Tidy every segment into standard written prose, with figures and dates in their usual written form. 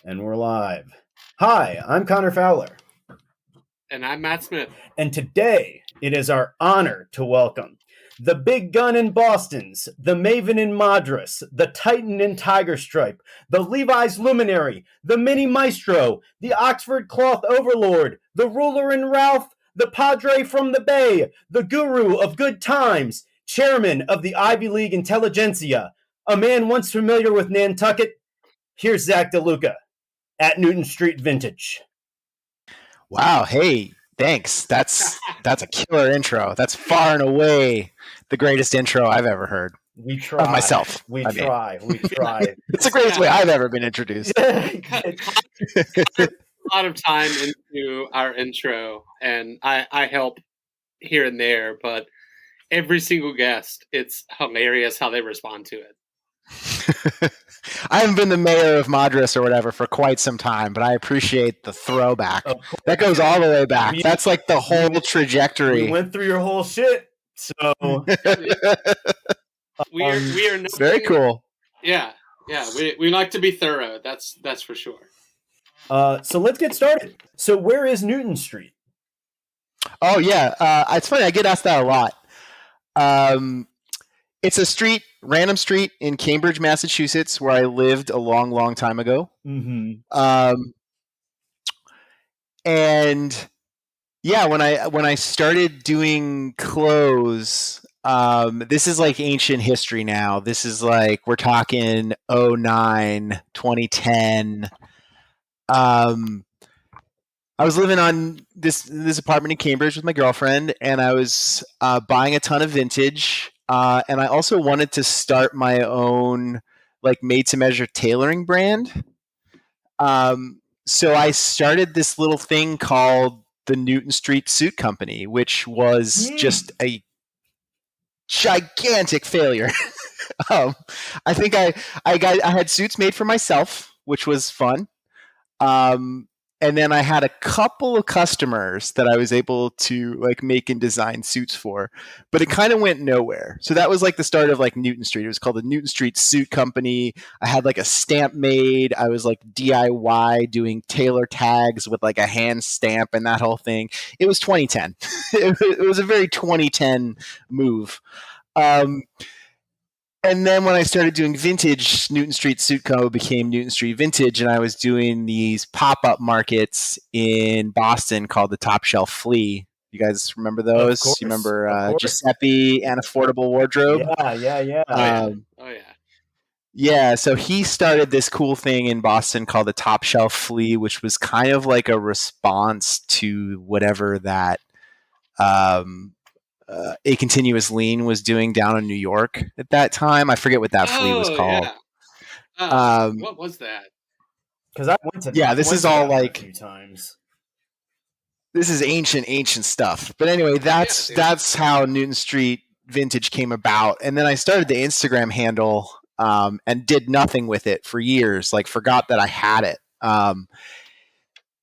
And we're live. Hi, I'm Connor Fowler. And I'm Matt Smith. And today it is our honor to welcome the big gun in Boston's, the Maven in Madras, the Titan in Tiger Stripe, the Levi's Luminary, the Mini Maestro, the Oxford Cloth Overlord, the Ruler in Ralph, the Padre from the Bay, the Guru of Good Times, Chairman of the Ivy League Intelligentsia, a man once familiar with Nantucket. Here's Zach DeLuca at Newton Street Vintage. Wow. Hey, thanks. That's a killer intro. That's far and away the greatest intro I've ever heard. We try. Of myself. We try. It's the greatest way I've ever been introduced. A lot of time into our intro, and I help here and there, but every single guest, it's hilarious how they respond to it. I haven't been the mayor of Madras or whatever for quite some time, but I appreciate the throwback. That goes all the way back. That's like the whole trajectory. We went through your whole shit, so we are very cool. Yeah. We like to be thorough. That's for sure. So let's get started. So where is Newton Street? Oh yeah, it's funny. I get asked that a lot. It's a random street in Cambridge, Massachusetts, where I lived a long, long time ago. Mm-hmm. And yeah, when I started doing clothes, this is like ancient history now. This is like, we're talking 2009, 2010. I was living on this apartment in Cambridge with my girlfriend, and I was buying a ton of vintage. And I also wanted to start my own like made-to-measure tailoring brand. So I started this little thing called the Newton Street Suit Company, which was just a gigantic failure. I think I had suits made for myself, which was fun. And then I had a couple of customers that I was able to like make and design suits for, but it kind of went nowhere. So that was like the start of like Newton Street. It was called the Newton Street Suit Company. I had like a stamp made. I was like DIY doing tailor tags with like a hand stamp and that whole thing. It was 2010. It was a very 2010 move. And then when I started doing vintage, Newton Street Suit Co. became Newton Street Vintage, and I was doing these pop-up markets in Boston called the Top Shelf Flea. You guys remember those? Course, you remember Giuseppe and Affordable Wardrobe? Yeah. Oh, yeah. Yeah, so he started this cool thing in Boston called the Top Shelf Flea, which was kind of like a response to whatever that A Continuous Lean was doing down in New York at that time. I forget what that flea was called. Yeah. What was that? Because I went to this is all like a few times. This is ancient stuff. But anyway, that's how Newton Street Vintage came about. And then I started the Instagram handle and did nothing with it for years. Like forgot that I had it.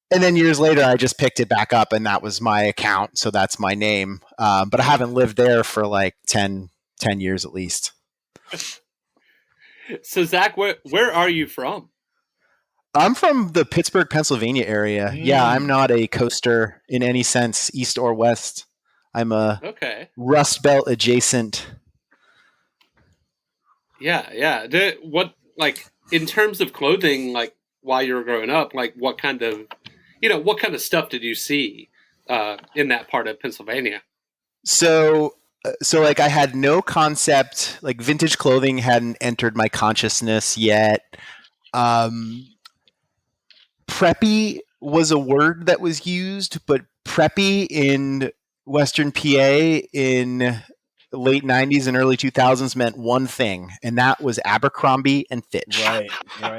And then years later, I just picked it back up, and that was my account. So that's my name. But I haven't lived there for like 10 years at least. So, Zach, where are you from? I'm from the Pittsburgh, Pennsylvania area. Yeah, I'm not a coaster in any sense, east or west. I'm a Rust Belt adjacent. Yeah. What, like, in terms of clothing, like, while you were growing up, like, what kind of stuff did you see in that part of Pennsylvania? So like I had no concept, like vintage clothing hadn't entered my consciousness yet. Preppy was a word that was used, but preppy in Western PA in the late 90s and early 2000s meant one thing, and that was Abercrombie and Fitch. Right.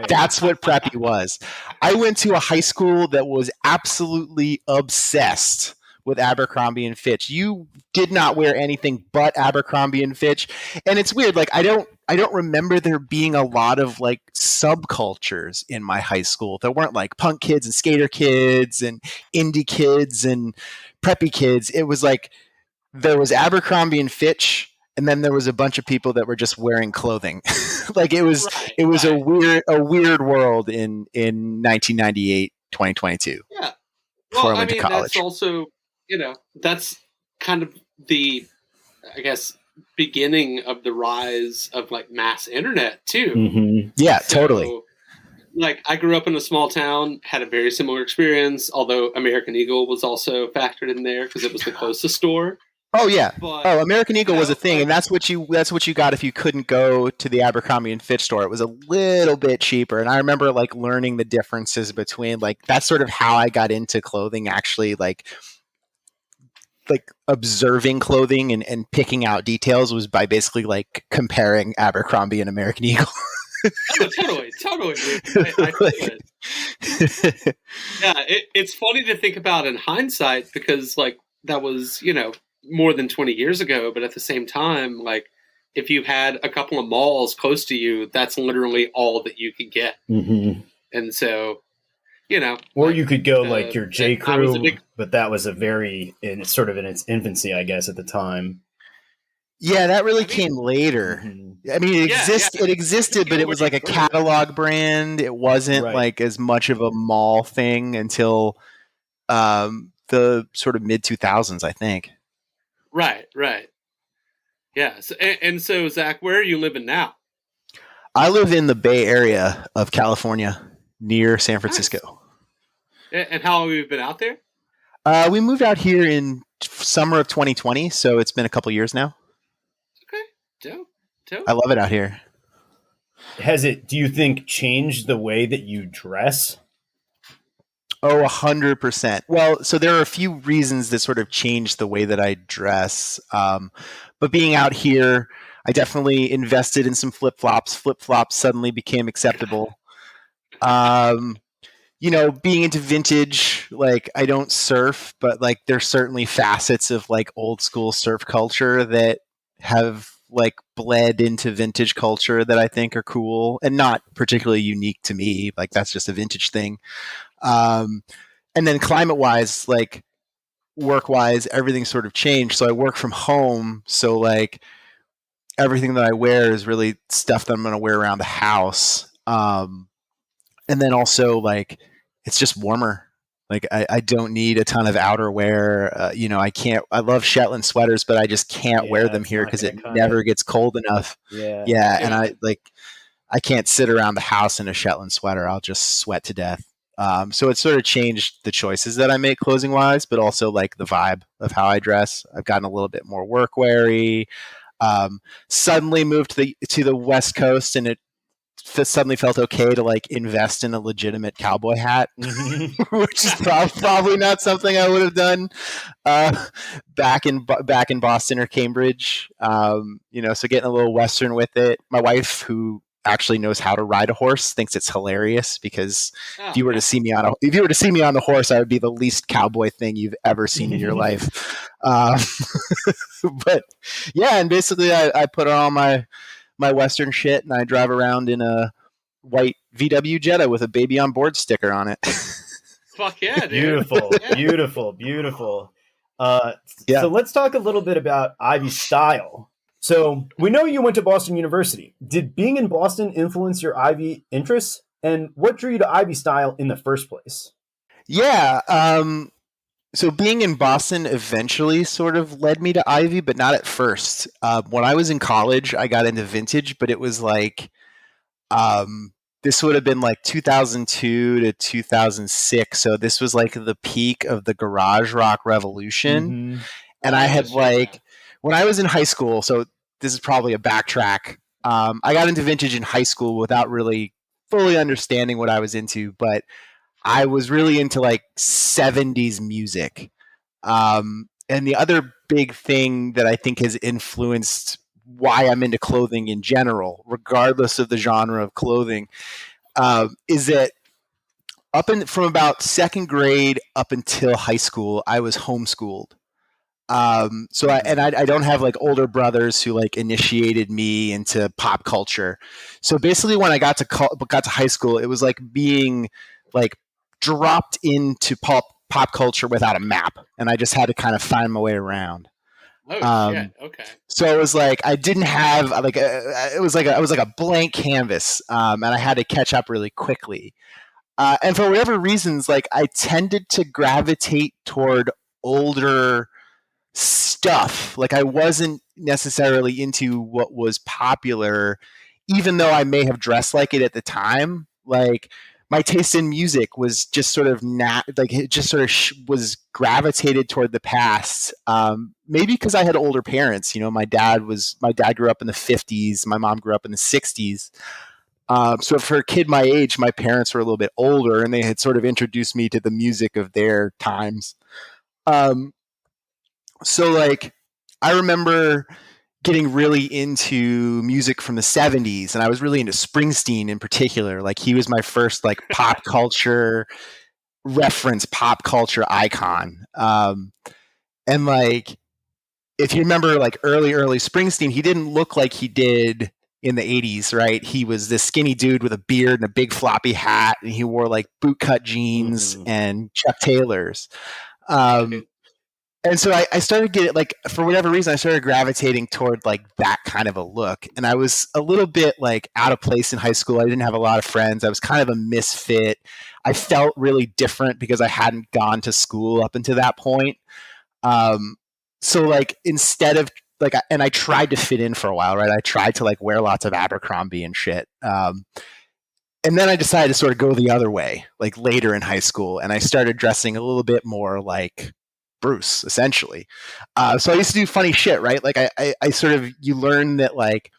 That's what preppy was. I went to a high school that was absolutely obsessed with Abercrombie and Fitch. You did not wear anything but Abercrombie and Fitch. And it's weird. Like I don't remember there being a lot of like subcultures in my high school. There weren't like punk kids and skater kids and indie kids and preppy kids. It was like there was Abercrombie and Fitch, and then there was a bunch of people that were just wearing clothing. Like it was Right. a weird world in 1998, 2022. Yeah. Before Well, I went to college. that's also, that's kind of the, I guess, beginning of the rise of like mass internet too. Mm-hmm. Yeah, So, totally. Like I grew up in a small town, had a very similar experience, although American Eagle was also factored in there because it was the closest store. Oh yeah. But, American Eagle was a thing, like, and that's what you got if you couldn't go to the Abercrombie and Fitch store. It was a little bit cheaper, and I remember like learning the differences between like that's sort of how I got into clothing. Actually, like observing clothing and picking out details was by basically like comparing Abercrombie and American Eagle. Oh, totally. I feel it. Yeah, it's funny to think about in hindsight because like that was more than 20 years ago, but at the same time, like if you had a couple of malls close to you, that's literally all that you could get. Mm-hmm. And so, or you could go like your J. Crew, but that was in its infancy, I guess, at the time. Yeah, that really came later. Mm-hmm. I mean, it existed, but it was like a catalog brand. It wasn't like as much of a mall thing until the sort of mid 2000s, I think. Right. Yeah. So, Zach, where are you living now? I live in the Bay Area of California, near San Francisco. Nice. And how long have you been out there? We moved out here in summer of 2020, so it's been a couple years now. Okay, dope. I love it out here. Has it, do you think, changed the way that you dress? Oh, 100%. Well, so there are a few reasons that sort of changed the way that I dress. But being out here, I definitely invested in some flip-flops. Flip-flops suddenly became acceptable. Being into vintage, like I don't surf, but like there's certainly facets of like old school surf culture that have like bled into vintage culture that I think are cool and not particularly unique to me. Like that's just a vintage thing. And then climate wise, like work wise, everything sort of changed. So I work from home. So like everything that I wear is really stuff that I'm going to wear around the house. And then also like, it's just warmer. Like I don't need a ton of outerwear. I love Shetland sweaters, but I just can't wear them here because it never gets cold enough. Yeah. And I can't sit around the house in a Shetland sweater. I'll just sweat to death. So it sort of changed the choices that I make clothing wise, but also like the vibe of how I dress. I've gotten a little bit more work weary. Suddenly moved to the West Coast, and it suddenly felt okay to like invest in a legitimate cowboy hat, which is probably not something I would have done back in Boston or Cambridge. So getting a little Western with it. My wife, who actually knows how to ride a horse, thinks it's hilarious because if you were to see me on the horse, I would be the least cowboy thing you've ever seen in your life. But yeah, and basically I put on my Western shit and I drive around in a white VW Jetta with a baby on board sticker on it. Fuck yeah, dude. Beautiful. So let's talk a little bit about Ivy style. So we know you went to Boston University. Did being in Boston influence your Ivy interests? And what drew you to Ivy style in the first place? Yeah. So being in Boston eventually sort of led me to Ivy, but not at first. When I was in college, I got into vintage, but it was like, this would have been like 2002 to 2006. So this was like the peak of the garage rock revolution. Mm-hmm. And I had when I was in high school, so this is probably a backtrack. I got into vintage in high school without really fully understanding what I was into, but I was really into like 70s music. And the other big thing that I think has influenced why I'm into clothing in general, regardless of the genre of clothing, is that from about second grade up until high school, I was homeschooled. So I don't have like older brothers who like initiated me into pop culture. So basically when I got to high school, it was like being like dropped into pop culture without a map. And I just had to kind of find my way around. Oh shit. Okay. So it was like I didn't have like it was like a blank canvas, and I had to catch up really quickly. And for whatever reasons, like I tended to gravitate toward older stuff. Like I wasn't necessarily into what was popular, even though I may have dressed like it at the time. Like my taste in music was just sort of like it just sort of was gravitated toward the past. Maybe because I had older parents. You know, my dad grew up in the 50s. My mom grew up in the 60s. So for a kid my age, my parents were a little bit older, and they had sort of introduced me to the music of their times. So like I remember getting really into music from the 70s, and I was really into Springsteen in particular. Like he was my first like pop culture reference, pop culture icon. And like if you remember like early Springsteen, he didn't look like he did in the 80s, right? He was this skinny dude with a beard and a big floppy hat, and he wore like bootcut jeans and Chuck Taylors. And so I started getting like, for whatever reason, I started gravitating toward like that kind of a look. And I was a little bit like out of place in high school. I didn't have a lot of friends. I was kind of a misfit. I felt really different because I hadn't gone to school up until that point. So like instead of like, and I tried to fit in for a while, right? I tried to like wear lots of Abercrombie and shit. And then I decided to sort of go the other way, like later in high school. And I started dressing a little bit more like Bruce, essentially. So I used to do funny shit, right? Like I sort of, you learn that like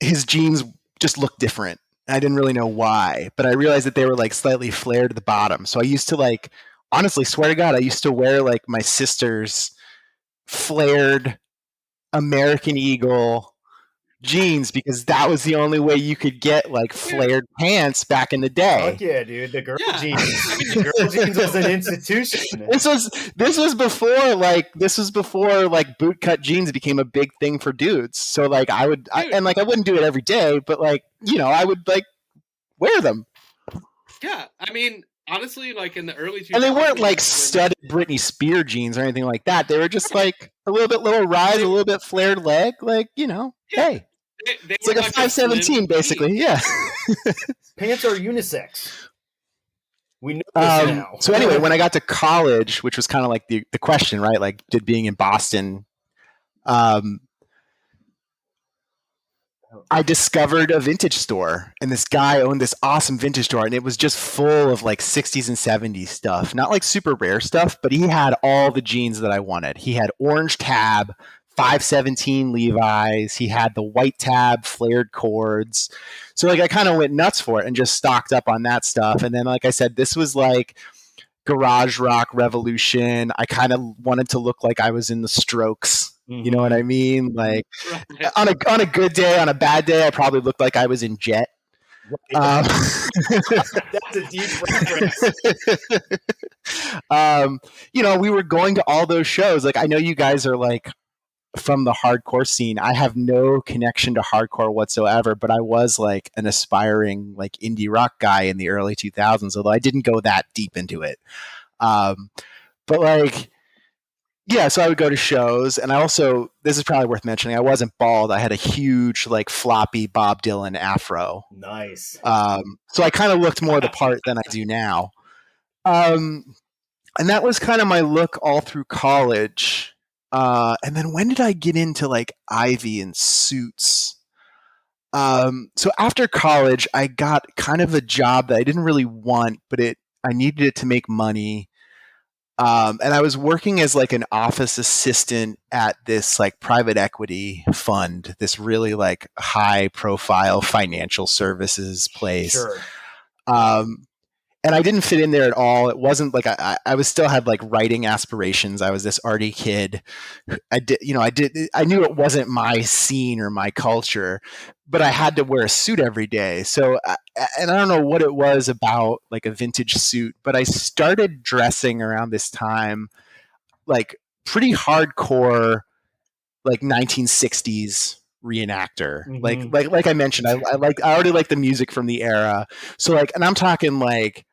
his jeans just look different. I didn't really know why, but I realized that they were like slightly flared at the bottom. So I used to like, honestly, swear to God, I used to wear like my sister's flared American Eagle jeans because that was the only way you could get like flared pants back in the day. Fuck yeah, dude. The girl jeans. The girl jeans was an institution. This was before like bootcut jeans became a big thing for dudes. So like I wouldn't do it every day, but like, you know, I would like wear them. Yeah, I mean, honestly, like in the early 2000s, and they weren't like studded Britney Spears jeans or anything like that. They were just like a little bit little rise, a little bit flared leg, like, you know, hey. It's like a 517, basically. Yeah. Pants are unisex. We know this now. So anyway, when I got to college, which was kind of like the question, right? Like, did being in Boston, I discovered a vintage store, and this guy owned this awesome vintage store, and it was just full of like 60s and 70s stuff. Not like super rare stuff, but he had all the jeans that I wanted. He had orange tab, 517 Levi's. He had the white tab flared cords. So like I kind of went nuts for it and just stocked up on that stuff. And then, like I said, this was like garage rock revolution. I kind of wanted to look like I was in the Strokes. You know what I mean? Like on a good day, on a bad day, I probably looked like I was in Jet. That's a deep reference. You know, we were going to all those shows. Like, I know you guys are like from the hardcore scene. I have no connection to hardcore whatsoever, but I was like an aspiring like indie rock guy in the early 2000s, although I didn't go that deep into it. But like, yeah, so I would go to shows, and I also, this is probably worth mentioning, I wasn't bald. I had a huge, like, floppy Bob Dylan afro. Nice. So I kind of looked more the part than I do now. And that was kind of my look all through college. And then when did I get into, like, Ivy and suits? So after college, I got kind of a job that I didn't really want, but I needed it to make money. And I was working as like an office assistant at this like private equity fund, this really like high profile financial services place. Sure. And I didn't fit in there at all. It wasn't like I was still had like writing aspirations. I was this arty kid. I knew it wasn't my scene or my culture, but I had to wear a suit every day. So, and I don't know what it was about like a vintage suit, but I started dressing around this time, like pretty hardcore, like 1960s reenactor. Mm-hmm. Like I mentioned, I already like the music from the era. So like, and I'm talking like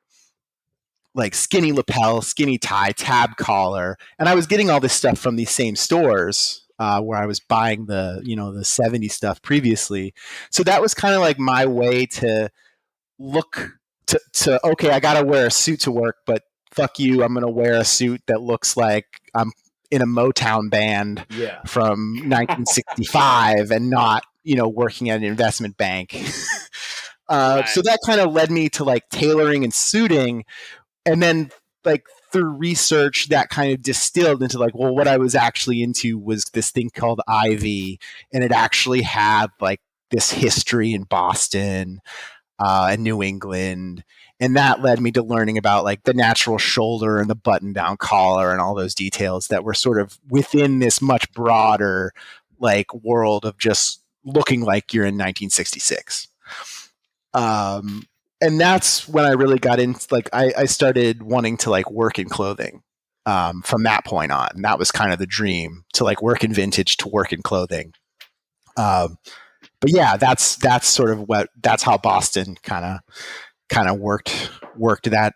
like skinny lapel, skinny tie, tab collar, and I was getting all this stuff from these same stores where I was buying the the 70s stuff previously. So that was kind of like my way to look to okay, I gotta wear a suit to work, but fuck you, I'm gonna wear a suit that looks like I'm in a Motown band from 1965 and not working at an investment bank. So that kind of led me to like tailoring and suiting, and then like through research that kind of distilled into like, well, what I was actually into was this thing called Ivy, and it actually had like this history in Boston and New England. And that led me to learning about like the natural shoulder and the button down collar and all those details that were sort of within this much broader like world of just looking like you're in 1966. And that's when I really got into like I started wanting to like work in clothing from that point on. And that was kind of the dream, to like work in vintage, to work in clothing. But yeah, that's sort of that's how Boston kind of worked that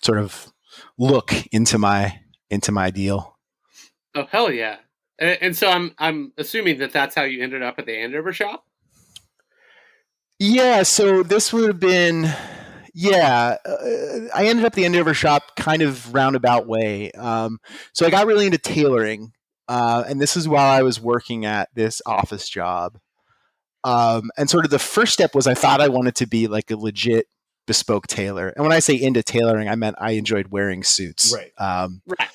sort of look into my deal. Oh hell yeah! And so I'm assuming that's how you ended up at the Andover shop. Yeah, so this would have been, I ended up at the Andover shop kind of roundabout way. So I got really into tailoring, and this is while I was working at this office job. And sort of the first step was I thought I wanted to be like a legit bespoke tailor. And when I say into tailoring, I meant I enjoyed wearing suits. Right. Right.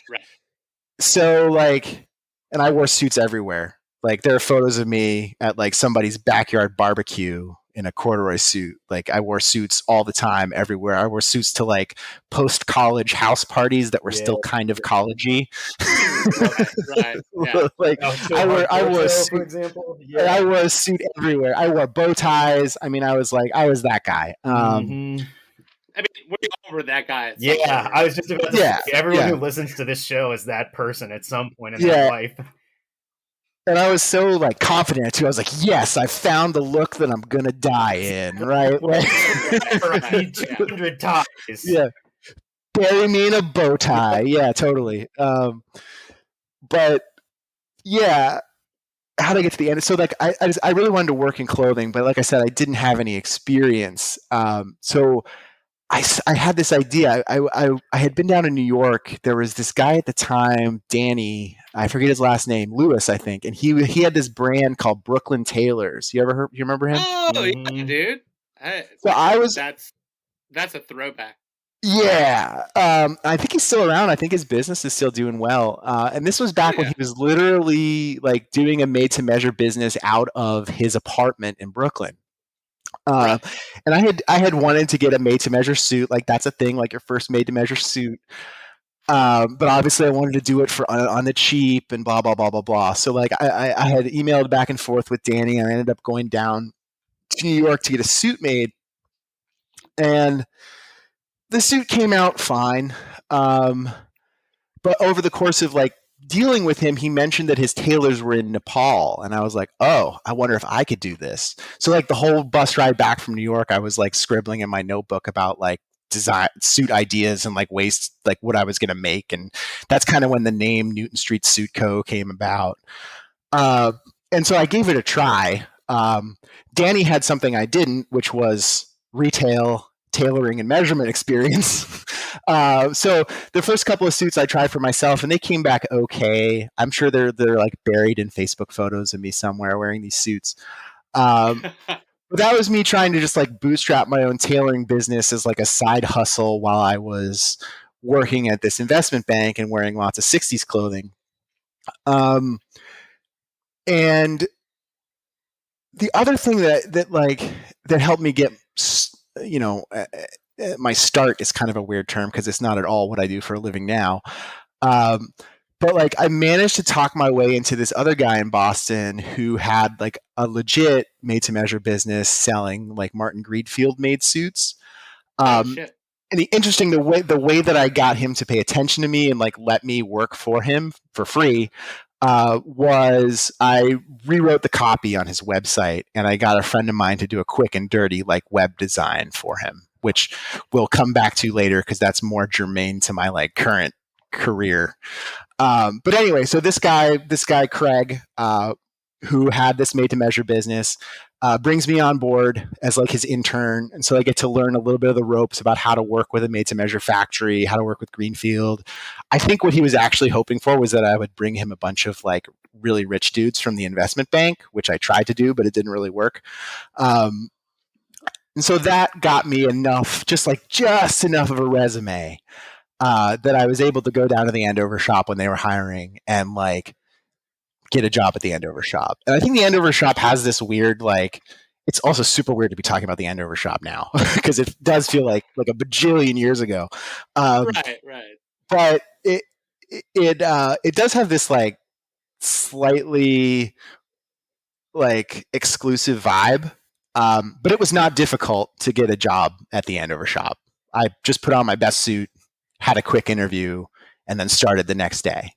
So like, and I wore suits everywhere. Like there are photos of me at like somebody's backyard barbecue in a corduroy suit. Like I wore suits all the time, everywhere. I wore suits to like post-college house parties that were still kind of collegey. Right. Yeah. Like I wore a suit, for example. Yeah. I wore a suit everywhere. I wore bow ties. I mean, I was that guy. I mean, we all were that guy. Yeah, I was just about to say, everyone who listens to this show is that person at some point in their life. And I was so like confident too. I was like, "Yes, I found the look that I'm gonna die in." Right? For 200 ties. Yeah, bury me in a bow tie. Yeah, totally. But yeah, how to get to the end? So like, I really wanted to work in clothing, but like I said, I didn't have any experience. So I had this idea. I had been down in New York. There was this guy at the time, Danny. I forget his last name, Lewis, I think, and he had this brand called Brooklyn Tailors. You remember him? Oh yeah, dude. That's a throwback. Yeah, I think he's still around. I think his business is still doing well. And this was back when he was literally like doing a made-to-measure business out of his apartment in Brooklyn. And I had wanted to get a made-to-measure suit. Like that's a thing, like your first made-to-measure suit. But obviously I wanted to do it on the cheap and blah, blah, blah, blah, blah. So like I had emailed back and forth with Danny, and I ended up going down to New York to get a suit made. And the suit came out fine. But over the course of like dealing with him, he mentioned that his tailors were in Nepal. And I was like, oh, I wonder if I could do this. So like the whole bus ride back from New York, I was like scribbling in my notebook about like design suit ideas and like ways like what I was going to make. And that's kind of when the name Newton Street Suit Co. came about. And so I gave it a try. Danny had something I didn't, which was retail tailoring and measurement experience. So the first couple of suits I tried for myself, and they came back okay. I'm sure they're like buried in Facebook photos of me somewhere wearing these suits. But that was me trying to just like bootstrap my own tailoring business as like a side hustle while I was working at this investment bank and wearing lots of 60s clothing. And the other thing that helped me get, my start is kind of a weird term because it's not at all what I do for a living now. But like I managed to talk my way into this other guy in Boston who had like a legit made to measure business selling like Martin Greedfield made suits. And the way that I got him to pay attention to me and like let me work for him for free was I rewrote the copy on his website, and I got a friend of mine to do a quick and dirty like web design for him. which we'll come back to later because that's more germane to my like current career. But anyway, so this guy Craig, who had this made to measure business, brings me on board as like his intern, and so I get to learn a little bit of the ropes about how to work with a made to measure factory, how to work with Greenfield. I think what he was actually hoping for was that I would bring him a bunch of like really rich dudes from the investment bank, which I tried to do, but it didn't really work. And so that got me enough, just enough of a resume that I was able to go down to the Andover shop when they were hiring and like get a job at the Andover shop. And I think the Andover shop has this weird, like, it's also super weird to be talking about the Andover shop now because it does feel like a bajillion years ago. Right. But it does have this like slightly like exclusive vibe. But it was not difficult to get a job at the Andover shop. I just put on my best suit, had a quick interview, and then started the next day.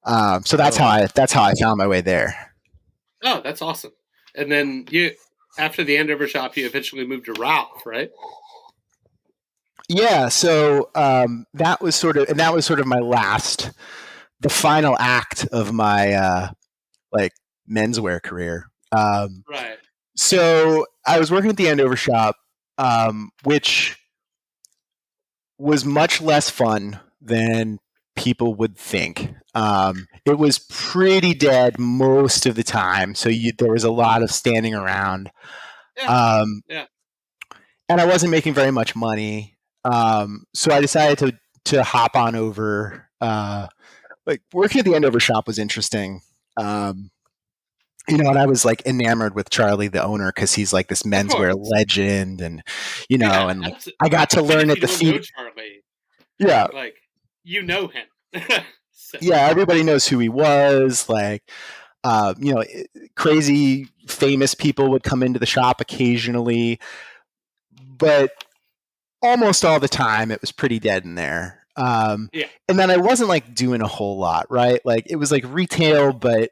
So that's how I found my way there. Oh, that's awesome. And then after the Andover shop, you eventually moved to Ralph, right? Yeah. So that was sort of my the final act of my like menswear career. Right. So I was working at the Andover shop, which was much less fun than people would think. It was pretty dead most of the time, so there was a lot of standing around. Yeah. And I wasn't making very much money, so I decided to hop on over. Like working at the Andover shop was interesting. And I was like enamored with Charlie, the owner, because he's like this menswear legend, and and like, I got to learn at the feet. Charlie. Yeah, like him. So. Yeah, everybody knows who he was. Like, crazy famous people would come into the shop occasionally, but almost all the time it was pretty dead in there. And then I wasn't like doing a whole lot, right? Like it was like retail, but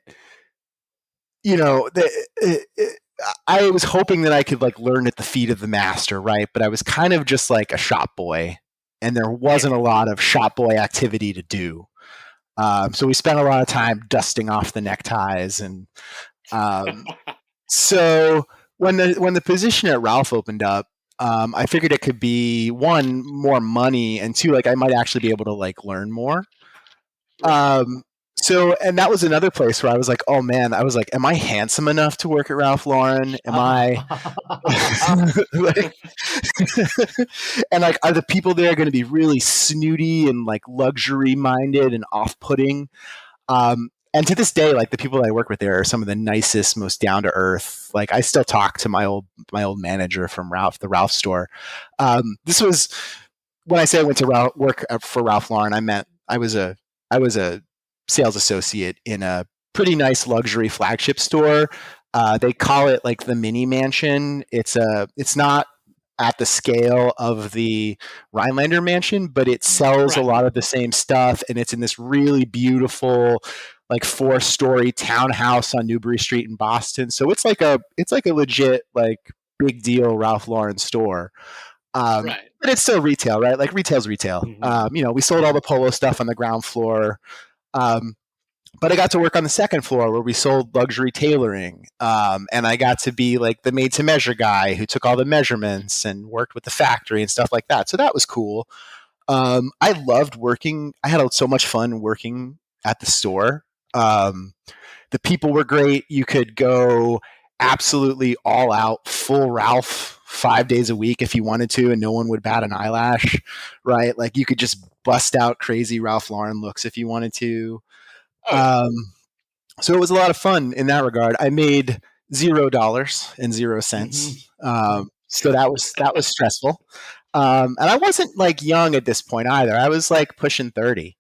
I was hoping that I could like learn at the feet of the master, right? But I was kind of just like a shop boy, and there wasn't a lot of shop boy activity to do. So we spent a lot of time dusting off the neckties, and so when the position at Ralph opened up, I figured it could be one, more money, and two, like I might actually be able to like learn more. So, and that was another place where I was like, oh man, I was like, am I handsome enough to work at Ralph Lauren? Am I and like, are the people there going to be really snooty and like luxury minded and off-putting? And to this day, like the people I work with there are some of the nicest, most down to earth. Like I still talk to my old manager from the Ralph store. This was when I say I went to work for Ralph Lauren. I meant I was a sales associate in a pretty nice luxury flagship store. They call it like the mini mansion. It's not at the scale of the Rhinelander mansion, but it sells a lot of the same stuff, and it's in this really beautiful like 4-story townhouse on Newbury Street in Boston. So it's like a legit like big deal Ralph Lauren store. But it's still retail, right? Like retail's retail. Mm-hmm. We sold all the polo stuff on the ground floor. But I got to work on the second floor where we sold luxury tailoring. And I got to be like the made to measure guy who took all the measurements and worked with the factory and stuff like that. So that was cool. I loved working. I had so much fun working at the store. The people were great. You could go absolutely all out, full Ralph 5 days a week if you wanted to, and no one would bat an eyelash, right? Like you could just bust out crazy Ralph Lauren looks if you wanted to. So it was a lot of fun in that regard. I made $0 and 0 cents. So that was stressful. And I wasn't like young at this point either. I was like pushing 30.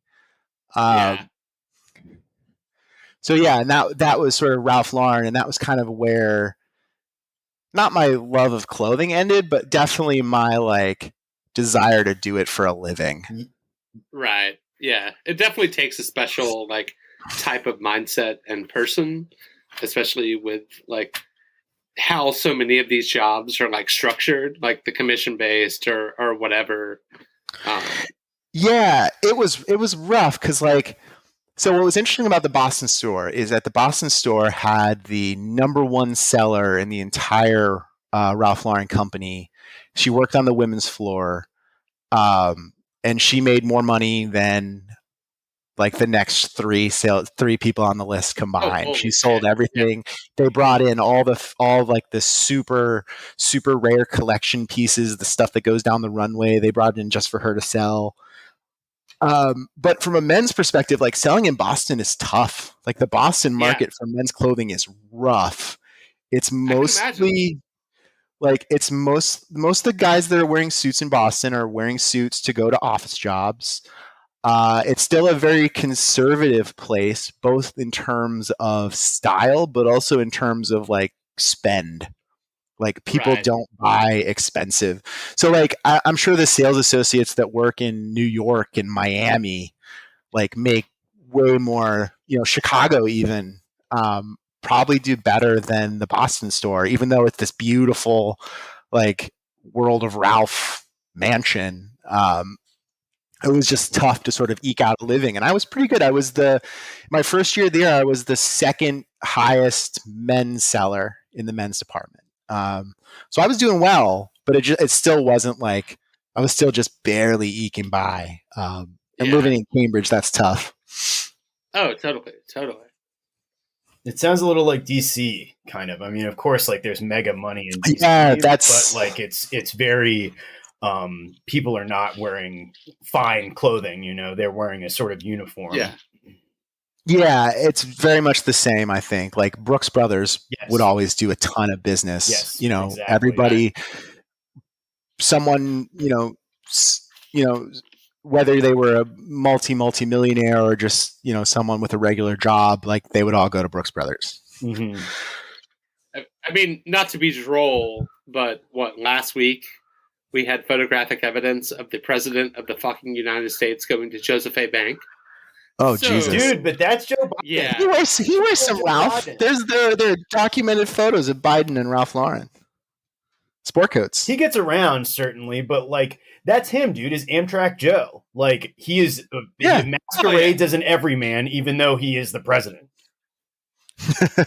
So yeah, and that was sort of Ralph Lauren, and that was kind of where not my love of clothing ended, but definitely my like desire to do it for a living. Right. Yeah. It definitely takes a special like type of mindset and person, especially with like how so many of these jobs are like structured, like the commission based or whatever. Yeah, it was rough because like, so what was interesting about the Boston store is that the Boston store had the number one seller in the entire Ralph Lauren company. She worked on the women's floor, and she made more money than like the next three people on the list combined. She sold everything. Yeah. They brought in all like the super rare collection pieces, the stuff that goes down the runway. They brought it in just for her to sell. But from a men's perspective, like selling in Boston is tough. Like the Boston market for men's clothing is rough. It's mostly like it's most of the guys that are wearing suits in Boston are wearing suits to go to office jobs. It's still a very conservative place, both in terms of style, but also in terms of like spend. Like people don't buy expensive. So like I'm sure the sales associates that work in New York and Miami like make way more, Chicago even probably do better than the Boston store, even though it's this beautiful like World of Ralph mansion. It was just tough to sort of eke out a living. And I was pretty good. My first year there, I was the second highest men's seller in the men's department. So I was doing well, but it still wasn't like, I was still just barely eking by. And living in Cambridge, that's tough. Oh, totally. It sounds a little like DC, kind of. I mean, of course, like there's mega money in DC, but like it's very... people are not wearing fine clothing, they're wearing a sort of uniform. Yeah, it's very much the same, I think. Like Brooks Brothers would always do a ton of business. Yes, exactly. Everybody, someone, whether they were a multi-millionaire or just, someone with a regular job, like they would all go to Brooks Brothers. Mm-hmm. I mean, not to be droll, but last week we had photographic evidence of the president of the fucking United States going to Joseph A. Bank. Oh, Jesus. Dude, but that's Joe Biden. Yeah. He wears some Ralph. There are documented photos of Biden and Ralph Lauren. Sport coats. He gets around, certainly, but like, that's him, dude, is Amtrak Joe. Like, he is, he masquerades as an everyman, even though he is the president.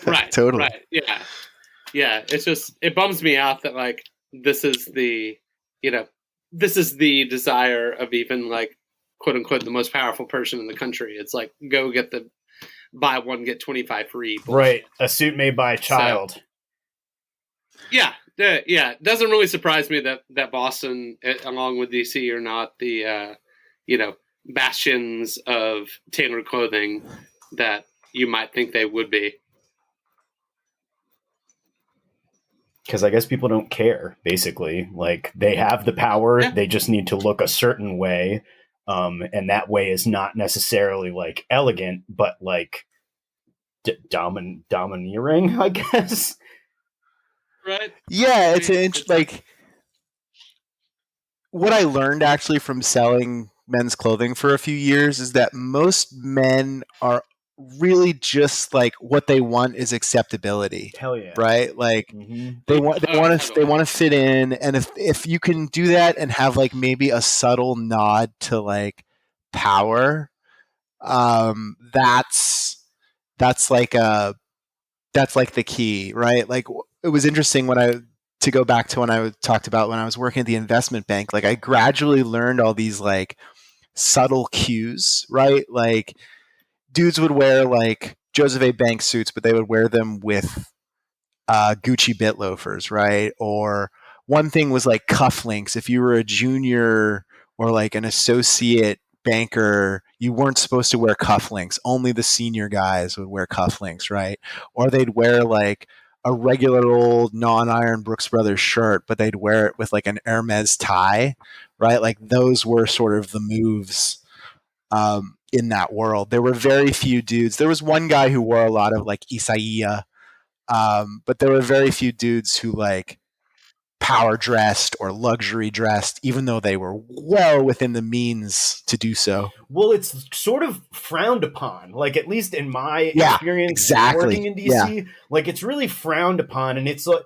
Right. Totally. Right. Yeah. Yeah. It's just, it bums me out that like, this is the desire of even like, quote unquote, the most powerful person in the country. It's like, go get the buy one, get 25 free. Bullshit. Right. A suit made by a child. So, yeah. It doesn't really surprise me that Boston, along with DC, are not the, bastions of tailored clothing that you might think they would be. Because I guess people don't care, basically. Like, they have the power. They just need to look a certain way. And that way is not necessarily like elegant, but like domineering, I guess. Right. Yeah, it's like what I learned actually from selling men's clothing for a few years is that most men are really just like what they want is acceptability. Hell yeah. Right? Like they want to fit in, and if you can do that and have like maybe a subtle nod to like power, that's like the key, right? Like it was interesting to go back to when I talked about when I was working at the investment bank, like I gradually learned all these like subtle cues, right? Like dudes would wear like Joseph A. Bank suits, but they would wear them with Gucci bit loafers, right? Or one thing was like cufflinks. If you were a junior or like an associate banker, you weren't supposed to wear cufflinks. Only the senior guys would wear cufflinks, right? Or they'd wear like a regular old non-iron Brooks Brothers shirt, but they'd wear it with like an Hermes tie, right? Like those were sort of the moves in that world. There were very few dudes. There was one guy who wore a lot of like Isaiah, but there were very few dudes who like power dressed or luxury dressed, even though they were well within the means to do so. Well, it's sort of frowned upon, like at least in my experience working in DC, like it's really frowned upon. And it's like,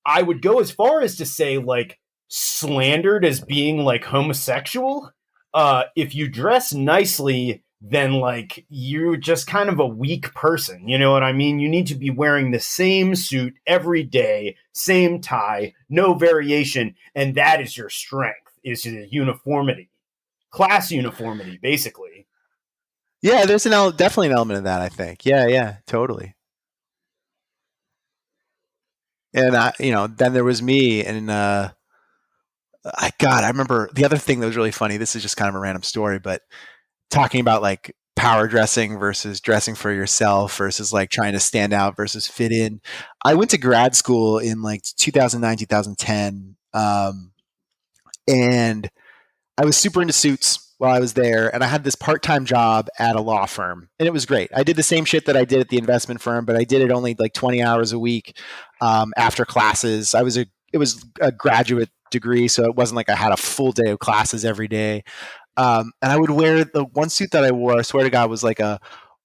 I would go as far as to say, like, slandered as being like homosexual. If you dress nicely, then like you're just kind of a weak person. You know what I mean? You need to be wearing the same suit every day, same tie, no variation, and that is your strength, is the uniformity, class uniformity, basically. Yeah, there's definitely an element of that, I think. Yeah, totally. And then there was me, and I remember the other thing that was really funny. This is just kind of a random story, but talking about like power dressing versus dressing for yourself versus like trying to stand out versus fit in. I went to grad school in like 2009, 2010, and I was super into suits while I was there, and I had this part-time job at a law firm, and it was great. I did the same shit that I did at the investment firm, but I did it only like 20 hours a week after classes. It was a graduate degree, so it wasn't like I had a full day of classes every day. And I would wear the one suit that I wore, I swear to God, was like a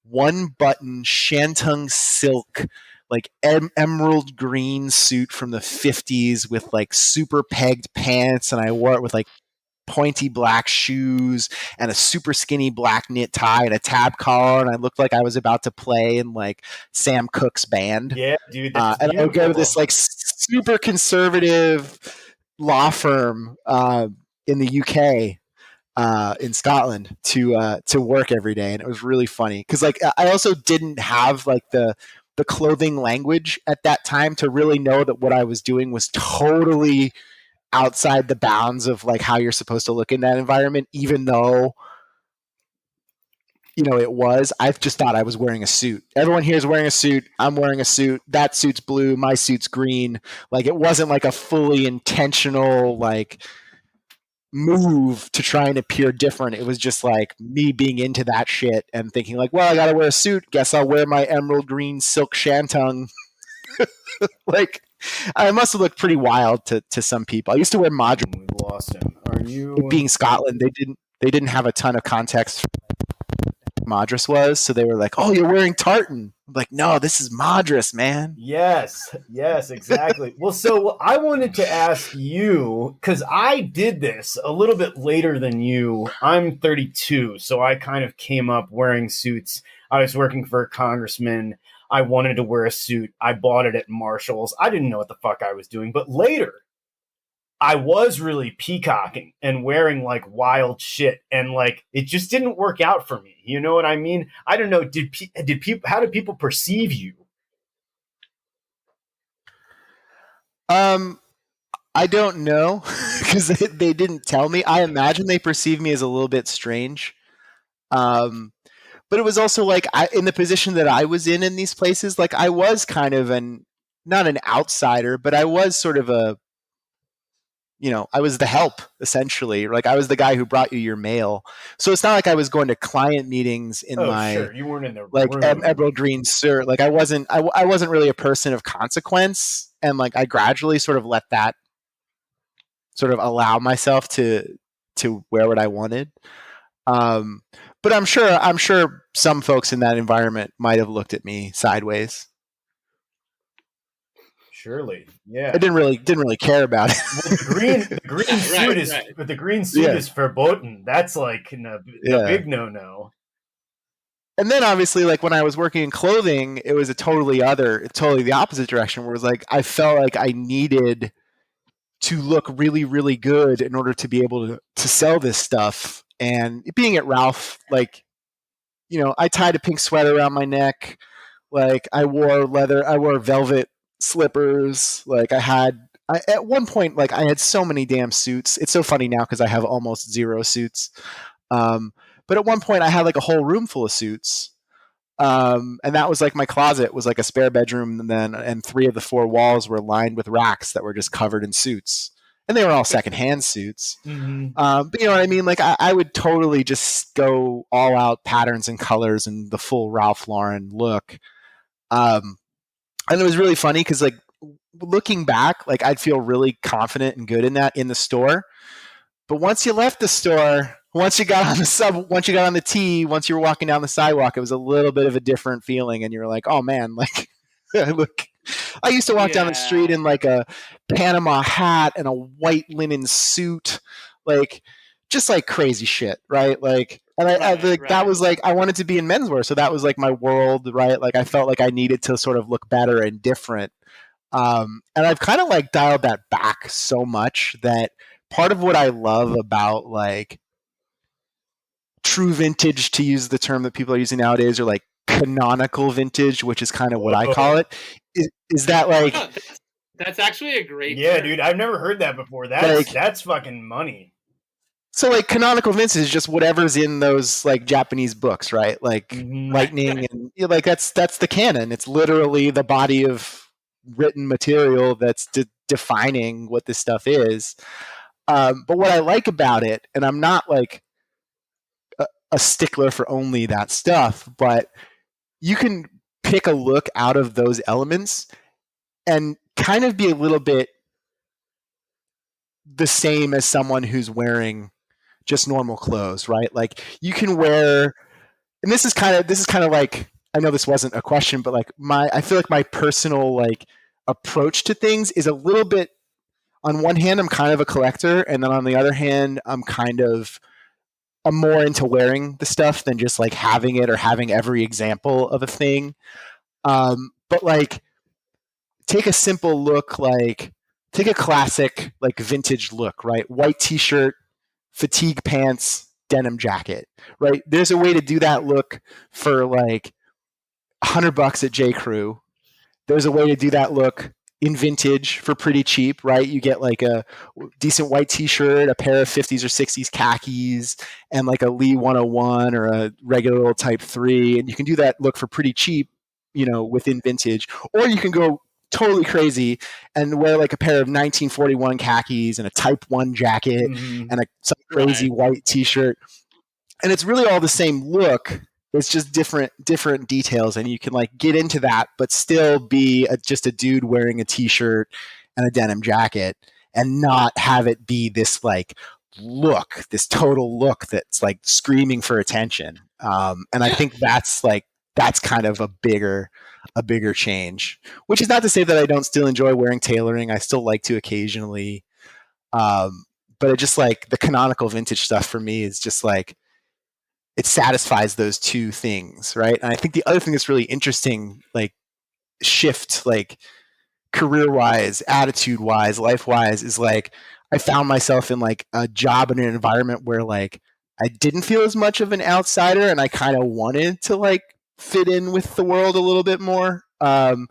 one-button Shantung silk, like emerald green suit from the 50s with like super pegged pants, and I wore it with like pointy black shoes and a super skinny black knit tie and a tab collar, and I looked like I was about to play in like Sam Cooke's band. Yeah, dude. And I would go to this like super conservative law firm in the UK, in Scotland, to work every day, and it was really funny because like I also didn't have like the clothing language at that time to really know that what I was doing was totally outside the bounds of like how you're supposed to look in that environment, even though it was. I just thought I was wearing a suit. Everyone here is wearing a suit. I'm wearing a suit. That suit's blue. My suit's green. Like it wasn't like a fully intentional like move to try and appear different. It was just like me being into that shit and thinking like, well, I gotta wear a suit. Guess I'll wear my emerald green silk shantung. Like I must have looked pretty wild to some people. I used to wear Madras. We lost him. Are you being Scotland? They didn't have a ton of context for what Madras was, so they were like, "Oh, you're wearing tartan." I'm like, no, this is Madras, man. Yes, exactly. Well, so I wanted to ask you, because I did this a little bit later than you. I'm 32, so I kind of came up wearing suits. I was working for a congressman. I wanted to wear a suit. I bought it at Marshall's. I didn't know what the fuck I was doing. But later, I was really peacocking and wearing like wild shit. And like, it just didn't work out for me. You know what I mean? I don't know. How did people perceive you? I don't know because they didn't tell me. I imagine they perceived me as a little bit strange. But it was also like in the position that I was in these places, like I was kind of not an outsider, but I was sort of I was the help essentially. Like I was the guy who brought you your mail. So it's not like I was going to client meetings in sure. You weren't in the like room. emerald green suit. Like I wasn't really a person of consequence, and like I gradually sort of let that sort of allow myself to wear what I wanted. But I'm sure some folks in that environment might have looked at me sideways. Surely, yeah. I didn't really care about it. Well, the green suit is, but the green suit is verboten. That's like a big no-no. And then obviously, like when I was working in clothing, it was totally the opposite direction. Where it was like I felt like I needed to look really, really good in order to be able to sell this stuff. And being at Ralph, like, I tied a pink sweater around my neck. Like I wore velvet slippers. Like at one point, like I had so many damn suits. It's so funny now because I have almost zero suits. But at one point I had like a whole room full of suits. And that was like my closet was like a spare bedroom, and 3 of the 4 walls were lined with racks that were just covered in suits, and they were all secondhand suits. Mm-hmm. But you know what I mean? Like I would totally just go all out patterns and colors and the full Ralph Lauren look. And it was really funny because like looking back, like I'd feel really confident and good in that in the store. But once you left the store, once you got on the T, once you were walking down the sidewalk, it was a little bit of a different feeling, and you were like, "Oh man, like I I used to walk down the street in like a Panama hat and a white linen suit, like just like crazy shit, right? Like, and that was like, I wanted to be in menswear, so that was like my world, right? Like, I felt like I needed to sort of look better and different. And I've kind of like dialed that back so much that part of what I love about like true vintage, to use the term that people are using nowadays, or like canonical vintage, which is kind of what I call it, is that like that's actually a great term. Dude, I've never heard that before. That's fucking money. So like canonical vintage is just whatever's in those like Japanese books, right? Like lightning and like that's the canon. It's literally the body of written material that's defining what this stuff is. But what I like about it, and I'm not like a stickler for only that stuff, but you can pick a look out of those elements and kind of be a little bit the same as someone who's wearing just normal clothes, right? Like you can wear, and this is kind of like, I know this wasn't a question, but like I feel like my personal like approach to things is a little bit, on one hand, I'm kind of a collector, and then on the other hand, I'm more into wearing the stuff than just like having it or having every example of a thing. But like, take a simple look, like take a classic like vintage look, right? White t-shirt, fatigue pants, denim jacket, right? There's a way to do that look for like $100 at J. Crew. There's a way to do that look in vintage for pretty cheap, right? You get like a decent white t-shirt, a pair of 50s or 60s khakis, and like a Lee 101 or a regular old Type 3, and you can do that look for pretty cheap, within vintage. Or you can go totally crazy and wear like a pair of 1941 khakis and a Type 1 jacket and some crazy white t-shirt. And it's really all the same look. It's just different details, and you can like get into that, but still be just a dude wearing a t-shirt and a denim jacket, and not have it be this like look, this total look that's like screaming for attention. And I think that's kind of a bigger change. Which is not to say that I don't still enjoy wearing tailoring. I still like to occasionally, but it just like the canonical vintage stuff for me is just like, it satisfies those two things, right? And I think the other thing that's really interesting, like shift, like career-wise, attitude-wise, life-wise, is like I found myself in like a job in an environment where like I didn't feel as much of an outsider, and I kind of wanted to like fit in with the world a little bit more. And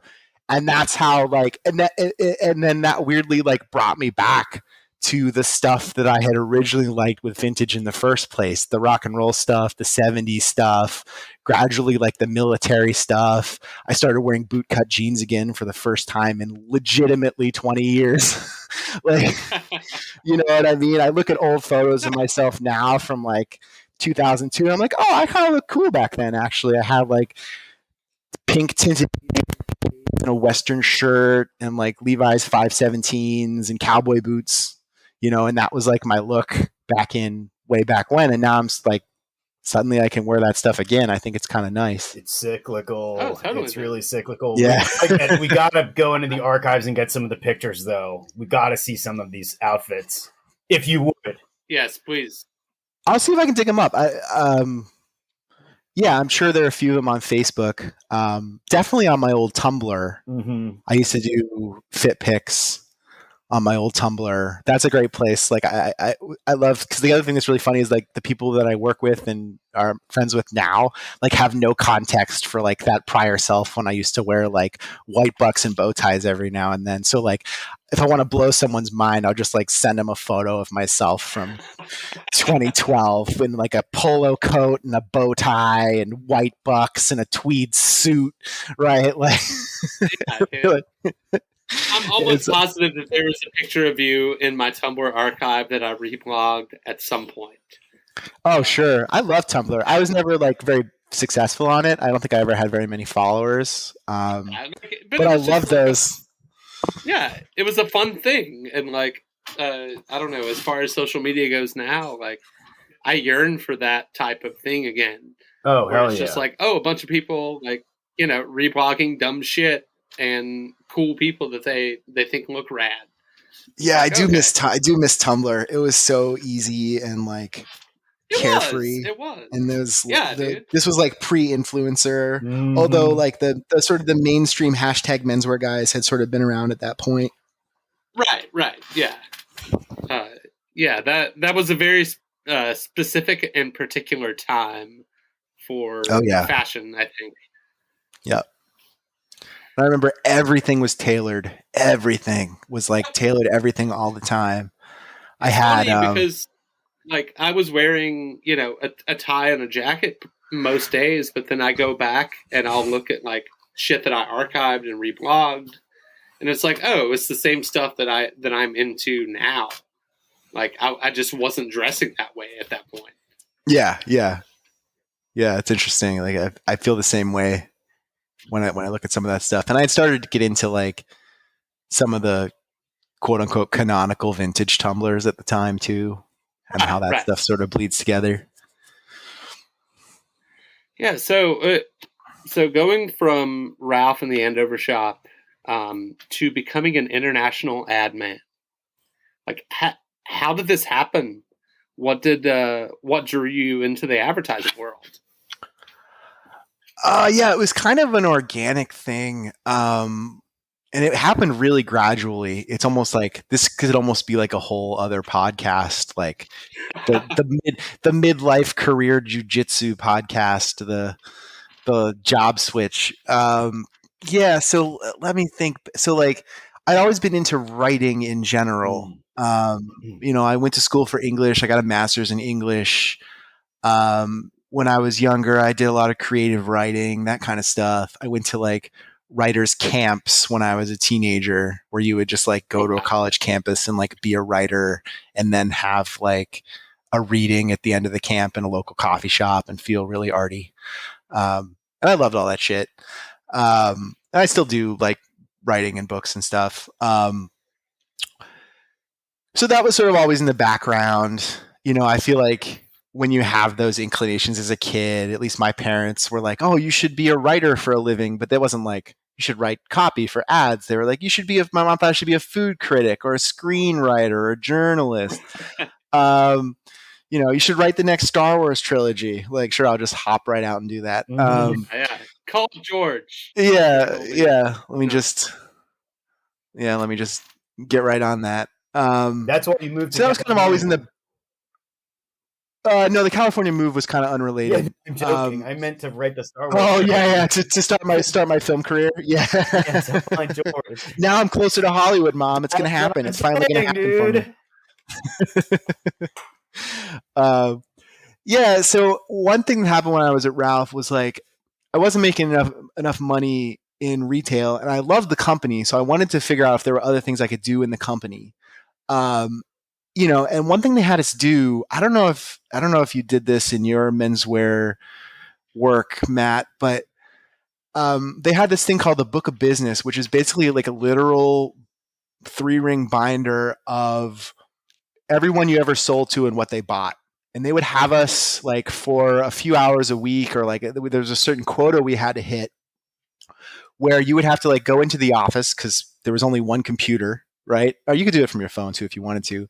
that's how like, and then that weirdly like brought me back to the stuff that I had originally liked with vintage in the first place, the rock and roll stuff, the 70s stuff, gradually like the military stuff. I started wearing bootcut jeans again for the first time in legitimately 20 years. Like, you know what I mean? I look at old photos of myself now from like 2002, and I'm like, oh, I kind of look cool back then, actually. I had like pink tinted and a Western shirt and like Levi's 517s and cowboy boots. And that was like my look way back when. And now I'm like, suddenly I can wear that stuff again. I think it's kind of nice. It's cyclical. Oh, totally. It's really cyclical. Yeah. We got to go into the archives and get some of the pictures, though. We got to see some of these outfits, if you would. Yes, please. I'll see if I can dig them up. Yeah, I'm sure there are a few of them on Facebook. Definitely on my old Tumblr. Mm-hmm. I used to do fit pics on my old Tumblr. That's a great place. Like I love, because the other thing that's really funny is like the people that I work with and are friends with now like have no context for like that prior self when I used to wear like white bucks and bow ties every now and then. So like if I want to blow someone's mind, I'll just like send them a photo of myself from 2012 in like a polo coat and a bow tie and white bucks and a tweed suit, right? Like, yeah, I'm almost positive that there was a picture of you in my Tumblr archive that I reblogged at some point. Oh, sure. I love Tumblr. I was never like very successful on it. I don't think I ever had very many followers. But I love those. Yeah, it was a fun thing. And like, I don't know, as far as social media goes now, like I yearn for that type of thing again. Oh, hell yeah. It's just like, a bunch of people like, reblogging dumb shit and cool people that they think look rad. Yeah, Like, I do okay. miss Tumblr. It was so easy and like carefree. It was. And Dude. this was like pre-influencer, Mhm. although like the sort of the mainstream hashtag menswear guys had sort of been around at that point. Right. Yeah. That was a very specific and particular time for fashion, I think. Yeah. I remember everything was tailored. Everything was like tailored, everything all the time. It's funny because like I was wearing, a tie and a jacket most days, but then I go back and I'll look at like shit that I archived and reblogged, and it's like, oh, it's the same stuff that I'm into now. Like I just wasn't dressing that way at that point. Yeah. It's interesting. Like I feel the same way when I look at some of that stuff, and I had started to get into like some of the quote unquote canonical vintage tumblers at the time too, and how that stuff sort of bleeds together. Yeah. So going from Ralph and the Andover shop to becoming an international ad man, like how did this happen? What drew you into the advertising world? Yeah, it was kind of an organic thing. And it happened really gradually. It's almost like this could almost be like a whole other podcast, like the midlife career jujitsu podcast, the job switch. Yeah. So let me think. So like, I'd always been into writing in general. I went to school for English. I got a master's in English. When I was younger, I did a lot of creative writing, that kind of stuff. I went to like writers camps when I was a teenager, where you would just like go to a college campus and like be a writer, and then have like a reading at the end of the camp in a local coffee shop and feel really arty. And I loved all that shit. And I still do like writing and books and stuff. So that was sort of always in the background. I feel like when you have those inclinations as a kid, at least my parents were like, oh, you should be a writer for a living. But that wasn't like, you should write copy for ads. They were like, my mom thought I should be a food critic or a screenwriter or a journalist. You should write the next Star Wars trilogy. Like, sure, I'll just hop right out and do that. Call George. Yeah. Let me just get right on that. That's why you moved. So that was kind of always in the. No, the California move was kind of unrelated. Yeah, I'm joking. I meant to write the Star Wars. Oh yeah. To start my film career. Yeah. To find George. Now I'm closer to Hollywood, Mom. It's gonna happen. It's finally gonna happen for me. Yeah. So one thing that happened when I was at Ralph was like I wasn't making enough money in retail, and I loved the company, so I wanted to figure out if there were other things I could do in the company. And one thing they had us do, I don't know if you did this in your menswear work, Matt, but they had this thing called the Book of Business, which is basically like a literal 3-ring binder of everyone you ever sold to and what they bought. And they would have us like for a few hours a week, or like there was a certain quota we had to hit, where you would have to like go into the office because there was only one computer, right? Or you could do it from your phone too if you wanted to.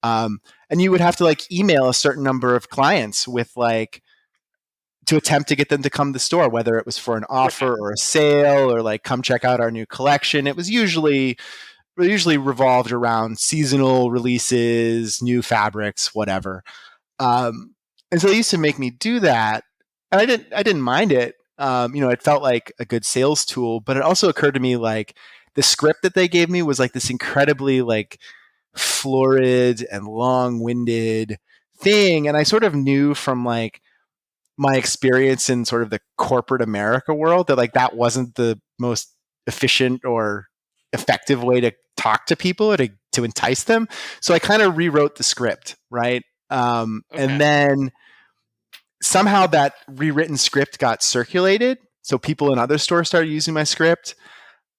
And you would have to like email a certain number of clients with like to attempt to get them to come to the store, whether it was for an offer or a sale or like come check out our new collection. It was usually revolved around seasonal releases, new fabrics, whatever. And so they used to make me do that, and I didn't mind it. It felt like a good sales tool, but it also occurred to me like the script that they gave me was like this incredibly like florid and long-winded thing. And I sort of knew from like my experience in sort of the corporate America world that like that wasn't the most efficient or effective way to talk to people or to entice them. So I kind of rewrote the script, right? And then somehow that rewritten script got circulated. So people in other stores started using my script.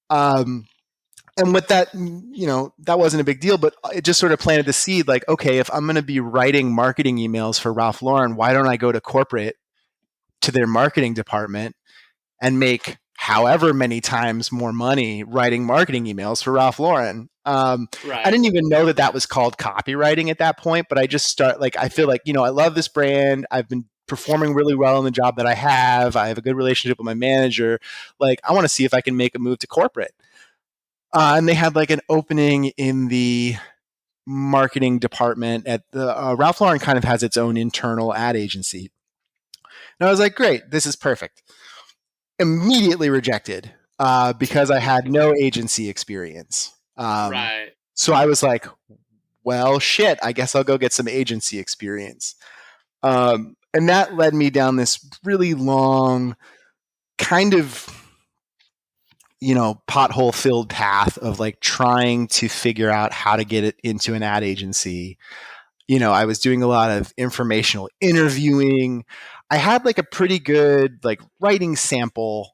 And with that, that wasn't a big deal, but it just sort of planted the seed like, okay, if I'm going to be writing marketing emails for Ralph Lauren, why don't I go to corporate to their marketing department and make however many times more money writing marketing emails for Ralph Lauren. I didn't even know that that was called copywriting at that point, but I just I feel like, I love this brand. I've been performing really well in the job that I have. I have a good relationship with my manager. Like, I want to see if I can make a move to corporate. And they had like an opening in the marketing department at the Ralph Lauren kind of has its own internal ad agency. And I was like, great, this is perfect. Immediately rejected because I had no agency experience. So I was like, well, shit, I guess I'll go get some agency experience. And that led me down this really long kind of, pothole filled path of like trying to figure out how to get it into an ad agency. I was doing a lot of informational interviewing. I had like a pretty good like writing sample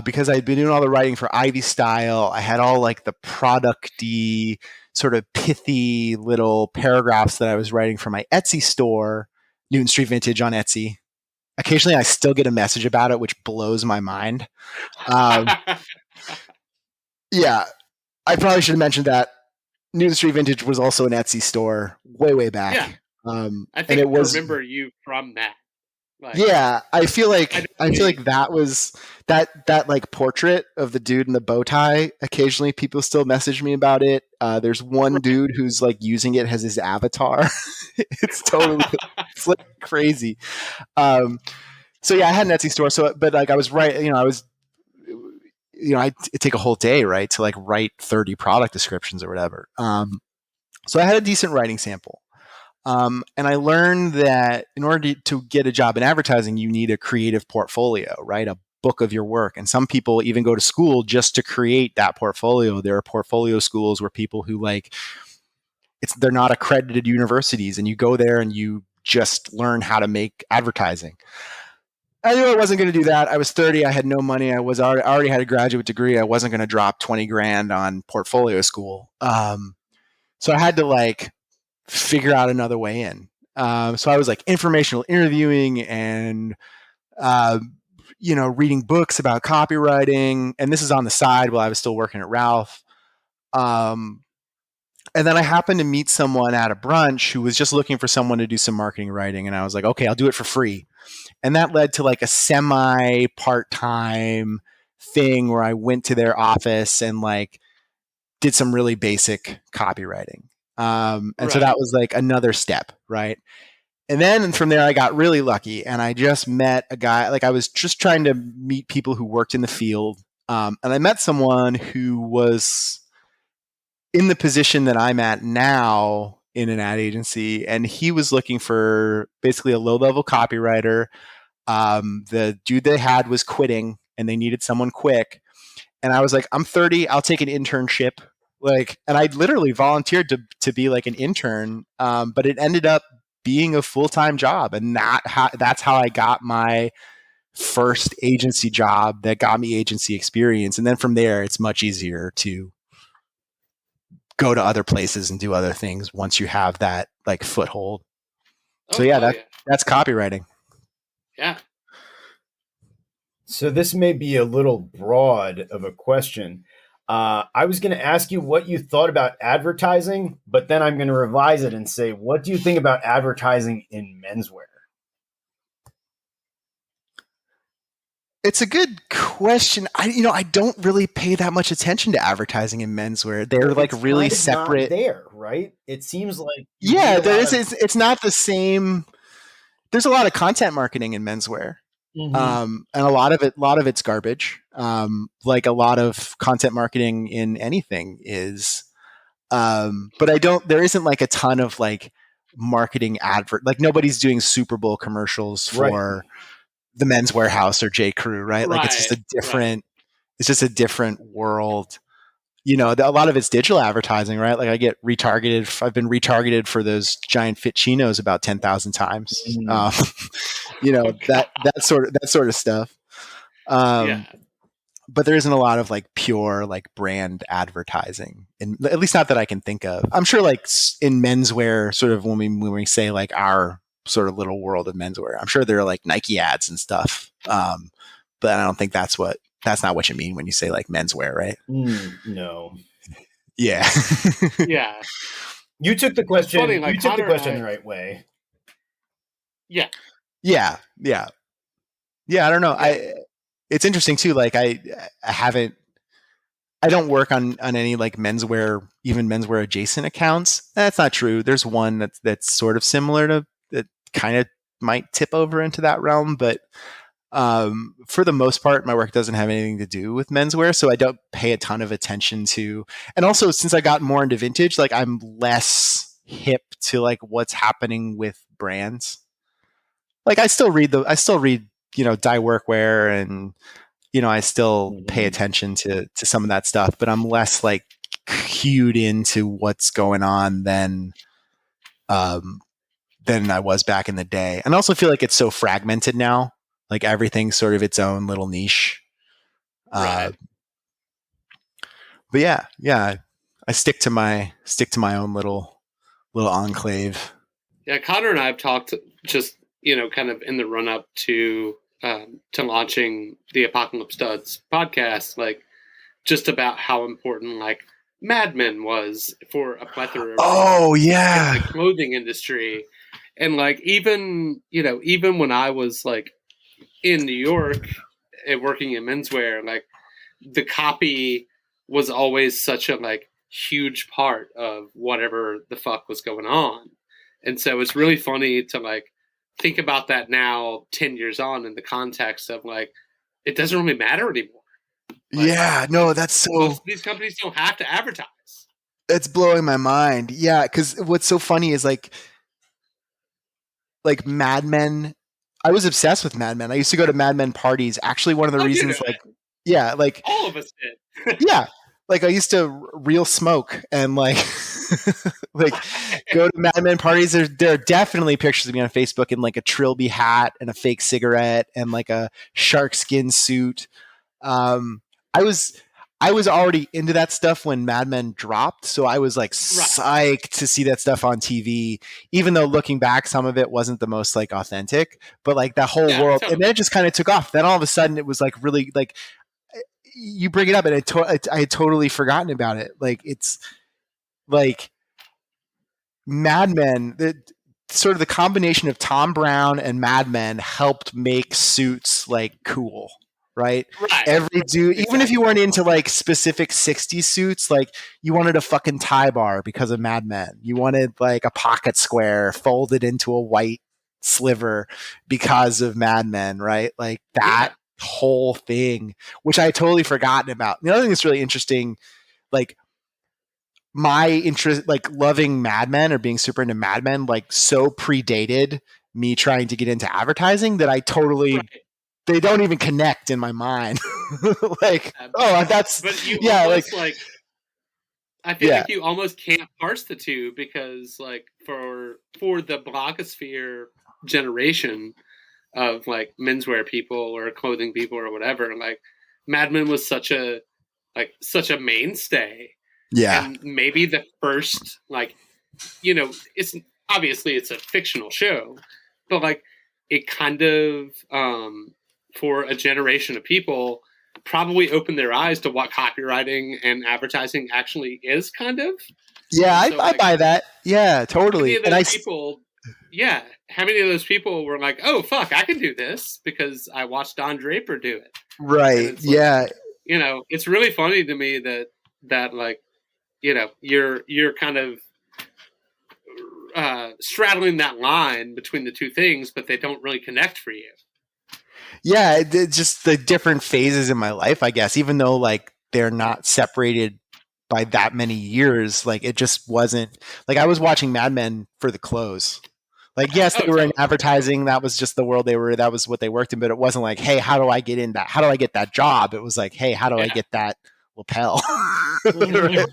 because I'd been doing all the writing for Ivy Style. I had all like the product-y, sort of pithy little paragraphs that I was writing for my Etsy store, Newton Street Vintage on Etsy. Occasionally I still get a message about it, which blows my mind. Yeah, I probably should have mentioned that. Newton Street Vintage was also an Etsy store way back. Yeah. I think I remember you from that. Like, yeah, I feel like that was that like portrait of the dude in the bow tie. Occasionally, people still message me about it. There's one dude who's like using it as his avatar. It's totally it's like crazy. So yeah, I had an Etsy store. So, but like I was right. I take a whole day, right, to like write 30 product descriptions or whatever. So I had a decent writing sample. And I learned that in order to get a job in advertising, you need a creative portfolio, right? A book of your work. And some people even go to school just to create that portfolio. There are portfolio schools where people who they're not accredited universities, and you go there and you just learn how to make advertising. I knew I wasn't going to do that. I was 30. I had no money. I already had a graduate degree. I wasn't going to drop 20 grand on portfolio school. So I had to figure out another way in. So I was informational interviewing and, reading books about copywriting. And this is on the side while I was still working at Ralph. And then I happened to meet someone at a brunch who was just looking for someone to do some marketing writing. And I was like, okay, I'll do it for free. And that led to a semi part-time thing where I went to their office and did some really basic copywriting. And so that was another step. Right. And then from there, I got really lucky and I just met a guy, I was just trying to meet people who worked in the field. And I met someone who was in the position that I'm at now in an ad agency. And he was looking for basically a low-level copywriter. The dude they had was quitting and they needed someone quick. And I was like, I'm 30, I'll take an internship. And I literally volunteered to be an intern. But it ended up being a full-time job. And that's how I got my first agency job that got me agency experience. And then from there, it's much easier to go to other places and do other things once you have that foothold. So that's copywriting. Yeah. So this may be a little broad of a question. I was going to ask you what you thought about advertising, but then I'm going to revise it and say, what do you think about advertising in menswear? It's a good question. I don't really pay that much attention to advertising in menswear. They're really kind of separate. Not there, right? It seems like there is. It's not the same. There's a lot of content marketing in menswear, and a lot of it's garbage. A lot of content marketing in anything is, but there isn't a ton of marketing advert. Nobody's doing Super Bowl commercials for the Men's Warehouse or J. Crew, right? It's just a different. It's just a different world. A lot of it's digital advertising, right? I get retargeted. I've been retargeted for those giant fit chinos about 10,000 times. That sort of stuff. But there isn't a lot of pure brand advertising, and at least not that I can think of. I'm sure in menswear, sort of when we say our sort of little world of menswear, I'm sure there are Nike ads and stuff. But I don't think that's what that's not what you mean when you say like menswear, right? No. Yeah. Yeah. You took the question. Funny, like, you took the Connor question and the right way. Yeah. Yeah. I don't know. Yeah. It's interesting too. Like I don't work on any like menswear, even menswear adjacent accounts. That's not true. There's one that's sort of similar to that, kind of might tip over into that realm, but for the most part, my work doesn't have anything to do with menswear, so I don't pay a ton of attention to. And also, since I got more into vintage, like I'm less hip to like what's happening with brands. Like I still read dye workwear, and I still pay attention to some of that stuff, but I'm less like cued into what's going on than I was back in the day. And I also feel like it's so fragmented now. Like everything's sort of its own little niche. Right. But yeah, I stick to my own little enclave. Yeah, Connor and I have talked just, kind of in the run up to launching the Apocalypse Studs podcast, like just about how important like Mad Men was for a plethora of in the clothing industry. And like even when I was like in New York and working in menswear, like the copy was always such a like huge part of whatever the fuck was going on. And so it's really funny to like think about that now 10 years on in the context of like it doesn't really matter anymore. Like, yeah, no, that's so most of these companies don't have to advertise. It's blowing my mind. Yeah, because what's so funny is like Mad Men. I was obsessed with Mad Men. I used to go to Mad Men parties. Actually, one of the reasons, like all of us did. Yeah, like I used to reel smoke and like like go to Mad Men parties. There are definitely pictures of me on Facebook in like a Trilby hat and a fake cigarette and like a shark skin suit. I was already into that stuff when Mad Men dropped, so I was like psyched to see that stuff on TV, even though looking back, some of it wasn't the most like authentic, but like that whole world, totally. And then it just kind of took off. Then all of a sudden it was like really like, you bring it up and I had totally forgotten about it. Like it's like Mad Men, sort of the combination of Tom Brown and Mad Men helped make suits like cool. Right? Every dude, even if you weren't into like specific 60s suits, like you wanted a fucking tie bar because of Mad Men. You wanted like a pocket square folded into a white sliver because of Mad Men, right? Like that whole thing, which I had totally forgotten about. The other thing that's really interesting, like my interest, like loving Mad Men or being super into Mad Men, like so predated me trying to get into advertising that I totally... They don't even connect in my mind. Like, that's... But you almost, like I feel like you almost can't parse the two because, like, for the blogosphere generation of, like, menswear people or clothing people or whatever, like, Mad Men was such a mainstay. Yeah. And maybe the first, like, it's obviously it's a fictional show, but, like, it kind of... for a generation of people, probably opened their eyes to what copywriting and advertising actually is, kind of. Yeah, so, I buy that. Yeah, totally. How many of those people were like, oh, fuck, I can do this because I watched Don Draper do it. Right, yeah. Like, it's really funny to me that like, you're kind of straddling that line between the two things, but they don't really connect for you. Yeah, it's just the different phases in my life, I guess, even though like they're not separated by that many years, like it just wasn't like I was watching Mad Men for the clothes. Like, yes, they were in advertising. That was just the world that was what they worked in, but it wasn't like, hey, how do I get in that? How do I get that job? It was like, hey, how do I get that lapel? And the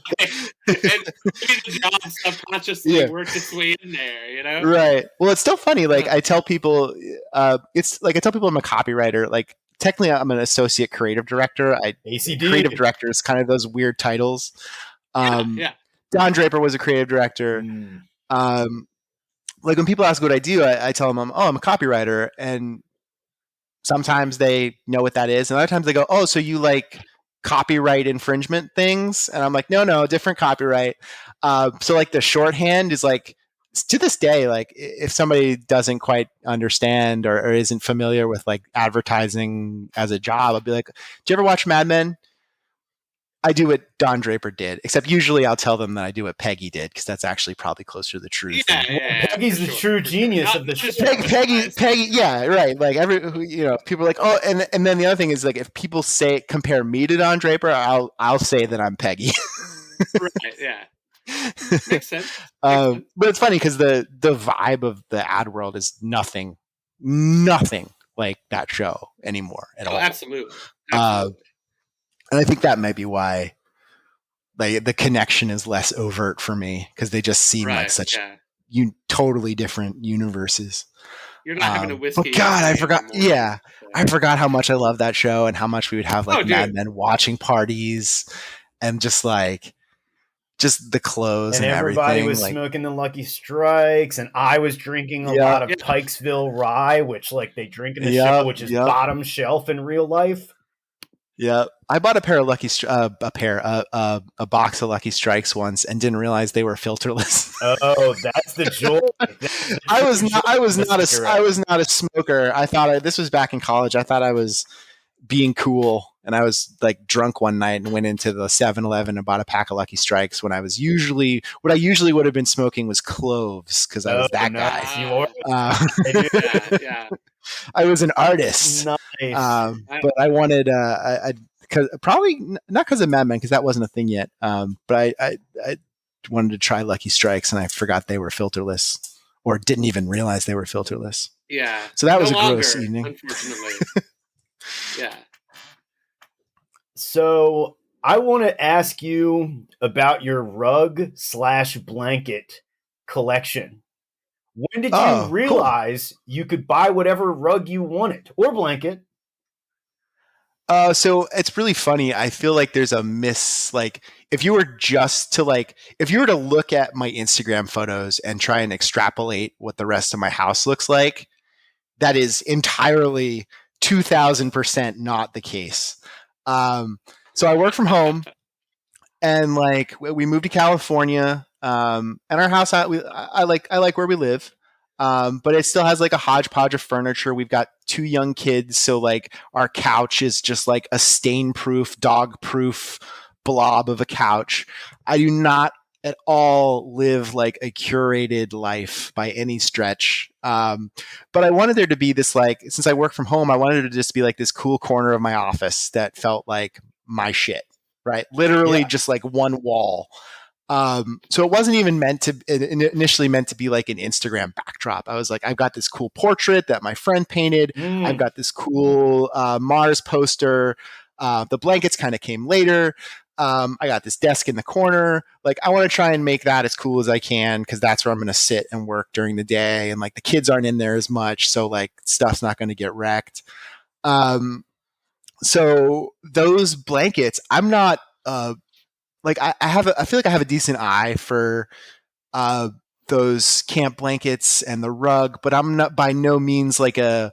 job subconsciously worked its way in there, Right. Well, it's still funny. Like I tell people, I'm a copywriter. Like technically, I'm an associate creative director. ACD. Creative director is kind of those weird titles. Don Draper was a creative director. Like when people ask what I do, I tell them I'm a copywriter, and sometimes they know what that is, and other times they go, "Oh, so you like copyright infringement things?" And I'm like, "No, different copyright." So like the shorthand is like, to this day, like if somebody doesn't quite understand or isn't familiar with like advertising as a job, I'll be like, "Do you ever watch Mad Men?" I do what Don Draper did, except usually I'll tell them that I do what Peggy did, because that's actually probably closer to the truth. Peggy's the true genius of the show. Peggy, yeah, right. Like people are like, oh, and then the other thing is like, if people compare me to Don Draper, I'll say that I'm Peggy. Right. Yeah. Makes sense. But it's funny because the vibe of the ad world is nothing like that show anymore at all. Absolutely. And I think that might be why the connection is less overt for me, because they just seem like such totally different universes. You're not having a whiskey. But God, I forgot. Yeah, I forgot how much I love that show and how much we would have like Mad Men watching parties and just the clothes and everybody everything. was smoking the Lucky Strikes, and I was drinking a lot of Pikesville Rye, which like they drink in the show, which is bottom shelf in real life. Yeah, I bought a pair of a box of Lucky Strikes once and didn't realize they were filterless. Oh, that's the joy. I was not a smoker. I thought this was back in college. I thought I was being cool, and I was like drunk one night and went into the 7-Eleven and bought a pack of Lucky Strikes when what I usually would have been smoking was cloves, because I was that guy. Yeah. I was an artist. Nice. But I wanted probably not because of Mad Men, because that wasn't a thing yet. But I wanted to try Lucky Strikes, and I forgot they were filterless, or didn't even realize they were filterless. Yeah. So that was a gross evening. Unfortunately. Yeah. So I want to ask you about your rug/blanket collection. When did you realize you could buy whatever rug you wanted, or blanket? So it's really funny. I feel like there's a if you were to look at my Instagram photos and try and extrapolate what the rest of my house looks like, that is entirely 2000% not the case. So I work from home, and like we moved to California, and our house, I like where we live. But it still has like a hodgepodge of furniture. We've got 2 young kids, so like our couch is just like a stain-proof, dog-proof blob of a couch. I do not at all live like a curated life by any stretch. But I wanted there to be this, like, since I work from home, I wanted it to just be like this cool corner of my office that felt like my shit, right? Literally just like one wall. So it wasn't even initially meant to be like an Instagram backdrop. I was like, I've got this cool portrait that my friend painted. I've got this cool Mars poster. The blankets kind of came later. I got this desk in the corner. Like, I want to try and make that as cool as I can, because that's where I'm going to sit and work during the day. And like the kids aren't in there as much, so like stuff's not going to get wrecked. So those blankets, I'm not like I feel like I have a decent eye for those camp blankets and the rug, but I'm not by no means like a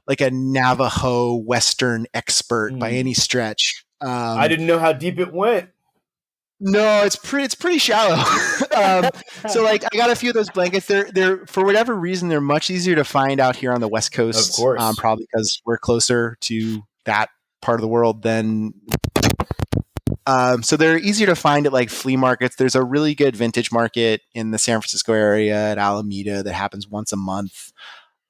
Navajo Western expert by any stretch. I didn't know how deep it went. No, it's pretty shallow. So like I got a few of those blankets. They're for whatever reason they're much easier to find out here on the West Coast. Of course, probably because we're closer to that part of the world than. So they're easier to find at like flea markets. There's a really good vintage market in the San Francisco area at Alameda that happens once a month.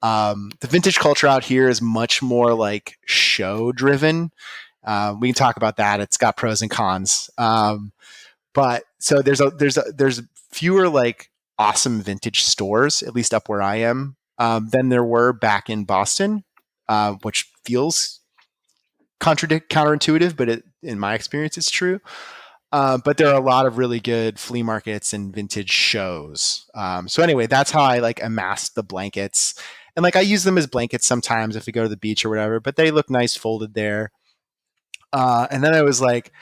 The vintage culture out here is much more like show driven. We can talk about that. It's got pros and cons. But so there's fewer like awesome vintage stores, at least up where I am, than there were back in Boston, which feels counterintuitive, but in my experience, it's true. But there are a lot of really good flea markets and vintage shows. So anyway, that's how I like amassed the blankets. And like I use them as blankets sometimes if we go to the beach or whatever, but they look nice folded there. And then I was like,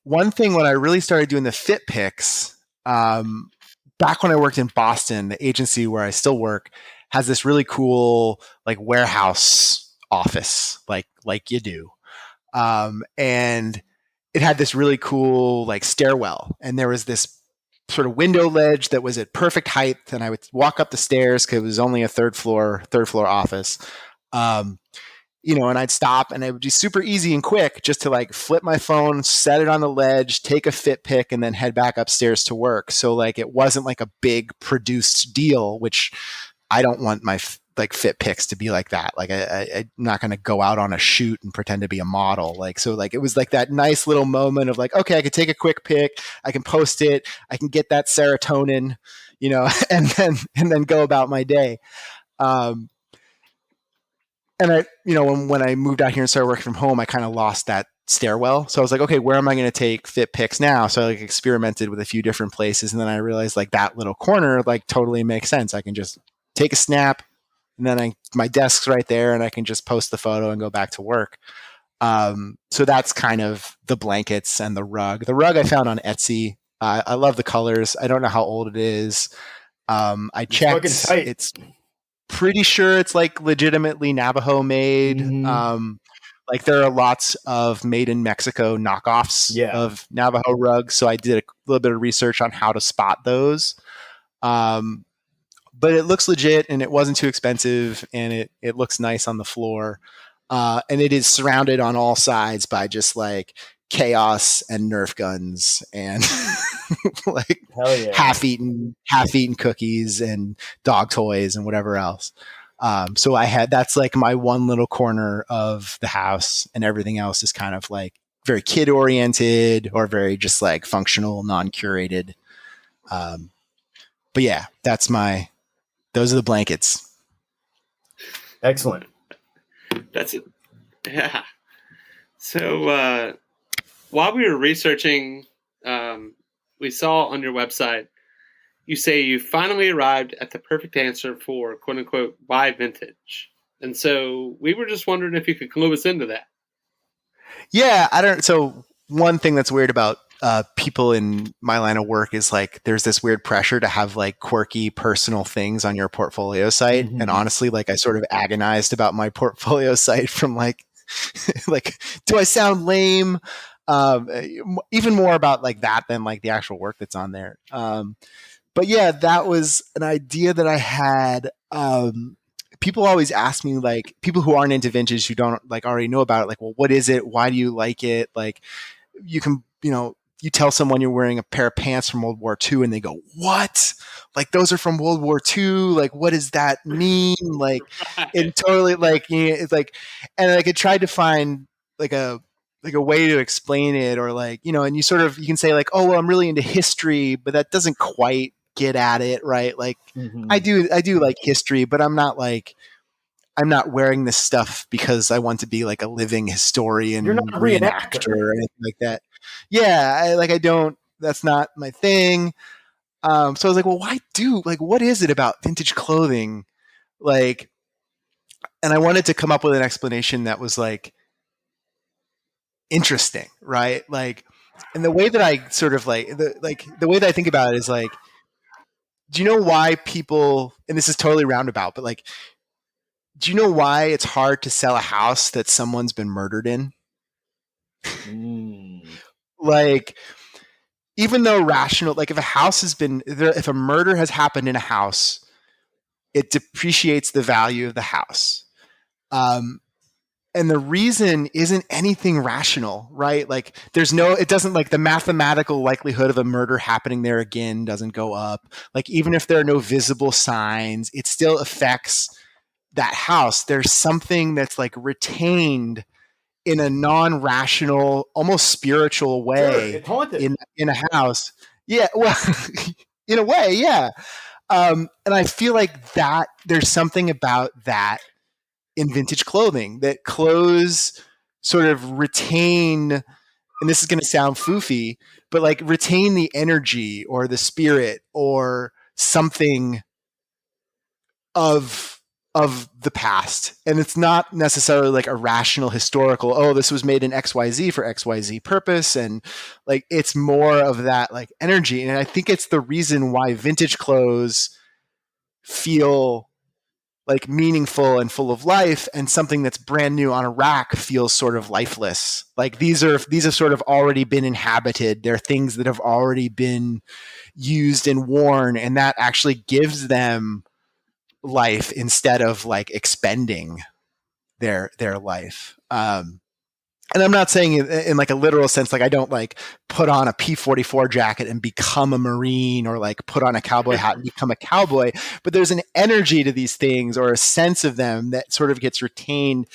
one thing when I really started doing the fit pics, back when I worked in Boston, the agency where I still work has this really cool like warehouse office, like you do. And it had this really cool like stairwell, and there was this sort of window ledge that was at perfect height, and I would walk up the stairs because it was only a third floor office. And I'd stop, and it would be super easy and quick just to like flip my phone, set it on the ledge, take a fit pic, and then head back upstairs to work. So like it wasn't like a big produced deal, which I don't want my fit pics to be like that. Like I'm not going to go out on a shoot and pretend to be a model. Like, so like, it was like that nice little moment of like, okay, I could take a quick pic, I can post it, I can get that serotonin, and then go about my day. And I, when I moved out here and started working from home, I kind of lost that stairwell. So I was like, okay, where am I going to take fit pics now? So I like experimented with a few different places. And then I realized like that little corner, like totally makes sense. I can just take a snap, and then my desk's right there, and I can just post the photo and go back to work. So that's kind of the blankets and the rug. The rug I found on Etsy. I love the colors. I don't know how old it is. I checked. It's pretty sure it's like legitimately Navajo made. Mm-hmm. Like there are lots of made in Mexico knockoffs of Navajo rugs. So I did a little bit of research on how to spot those. But it looks legit, and it wasn't too expensive, and it looks nice on the floor. And it is surrounded on all sides by just like chaos and Nerf guns and like half-eaten cookies and dog toys and whatever else. So that's like my one little corner of the house, and everything else is kind of like very kid oriented or very just like functional, non-curated. But yeah, those are the blankets. Excellent. That's it. Yeah. So while we were researching, we saw on your website, you say you finally arrived at the perfect answer for quote unquote why vintage. And so we were just wondering if you could clue us into that. Yeah, so one thing that's weird about people in my line of work is like there's this weird pressure to have like quirky personal things on your portfolio site. Mm-hmm. And honestly, like I sort of agonized about my portfolio site from like do I sound lame? Even more about like that than like the actual work that's on there. But yeah, that was an idea that I had. People always ask me, like people who aren't into vintage, who don't like already know about it, like, well, what is it? Why do you like it? Like you can, you tell someone you're wearing a pair of pants from World War II and they go, what? Like those are from World War II? Like, what does that mean? Like, it totally like, it's like, and like I tried to find like a way to explain it, or like, and you can say like, oh, well, I'm really into history, but that doesn't quite get at it. Right. Like mm-hmm. I do like history, but I'm not wearing this stuff because I want to be like a living historian. You're not a reenactor or anything like that. Yeah. That's not my thing. So I was like, well, what is it about vintage clothing? Like, and I wanted to come up with an explanation that was like interesting. Right. Like, and the way that I sort of the way that I think about it is like, do you know why people, and this is totally roundabout, but like, do you know why it's hard to sell a house that someone's been murdered in? Like, even though rational, like if if a murder has happened in a house, it depreciates the value of the house. And the reason isn't anything rational, right? Like it doesn't like the mathematical likelihood of a murder happening there again doesn't go up. Like even if there are no visible signs, it still affects that house. There's something that's like retained in a non-rational, almost spiritual way in a house. Yeah. Well, in a way. Yeah. And I feel like that there's something about that in vintage clothing, that clothes sort of retain, and this is going to sound foofy, but like retain the energy or the spirit or something of the past. And it's not necessarily like a rational historical, oh, this was made in XYZ for XYZ purpose. And like, it's more of that like energy. And I think it's the reason why vintage clothes feel like meaningful and full of life, and something that's brand new on a rack feels sort of lifeless. Like these have sort of already been inhabited. They're things that have already been used and worn, and that actually gives them life instead of like expending their life. And I'm not saying in like a literal sense, like I don't like put on a P-44 jacket and become a Marine, or like put on a cowboy hat and become a cowboy. But there's an energy to these things, or a sense of them, that sort of gets retained.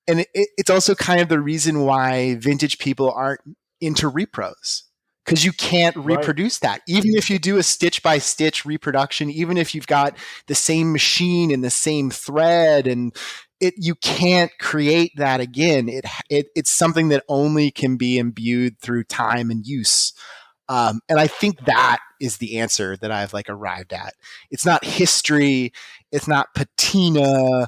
And it's also kind of the reason why vintage people aren't into repros, because you can't reproduce that. Even if you do a stitch by stitch reproduction, even if you've got the same machine and the same thread, and you can't create that again. It's something that only can be imbued through time and use. And I think that is the answer that I've like arrived at. It's not history. It's not patina.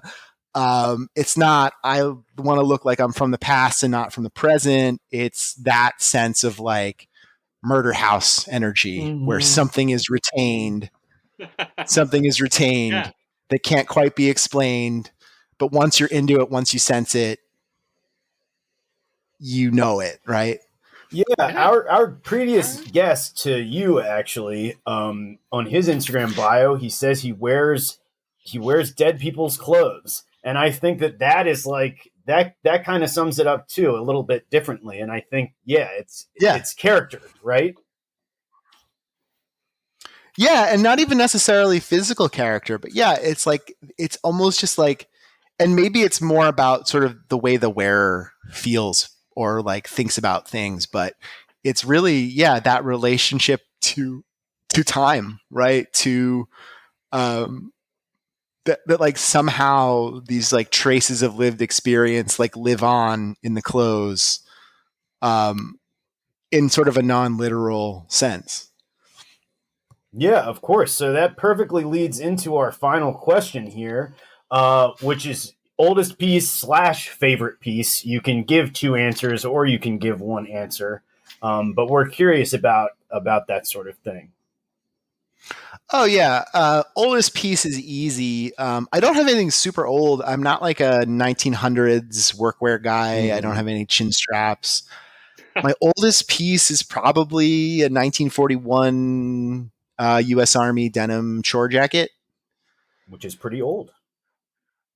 It's not, I want to look like I'm from the past and not from the present. It's that sense of like murder house energy, where something is retained. Something is retained that can't quite be explained. But once you're into it, once you sense it, you know it, right? Yeah, our previous guest to you, actually, on his Instagram bio, he says he wears dead people's clothes, and I think that is like that kind of sums it up too, a little bit differently. And I think it's character, right? Yeah, and not even necessarily physical character, but it's like it's almost just like. And maybe it's more about sort of the way the wearer feels or like thinks about things, but it's really, that relationship to time, right? To, that like somehow these like traces of lived experience like live on in the clothes, in sort of a non-literal sense. Yeah, of course. So that perfectly leads into our final question here. Which is oldest piece / favorite piece. You can give 2 answers or you can give 1 answer. But we're curious about that sort of thing. Oh yeah. Oldest piece is easy. I don't have anything super old. I'm not like a 1900s workwear guy. I don't have any chin straps. My oldest piece is probably a 1941 US Army denim chore jacket. Which is pretty old.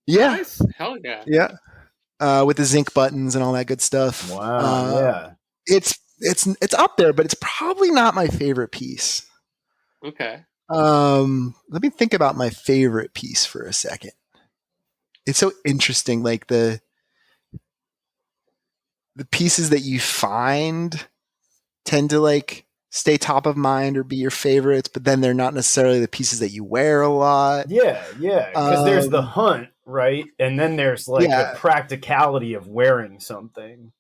Yeah. Nice. Hell yeah. Yeah. With the zinc buttons and all that good stuff. Wow. Yeah. It's up there, but it's probably not my favorite piece. Okay. Let me think about my favorite piece for a second. It's so interesting. Like the pieces that you find tend to like stay top of mind or be your favorites, but then they're not necessarily the pieces that you wear a lot. Yeah. Because there's the hunt, right? And then there's like the practicality of wearing something.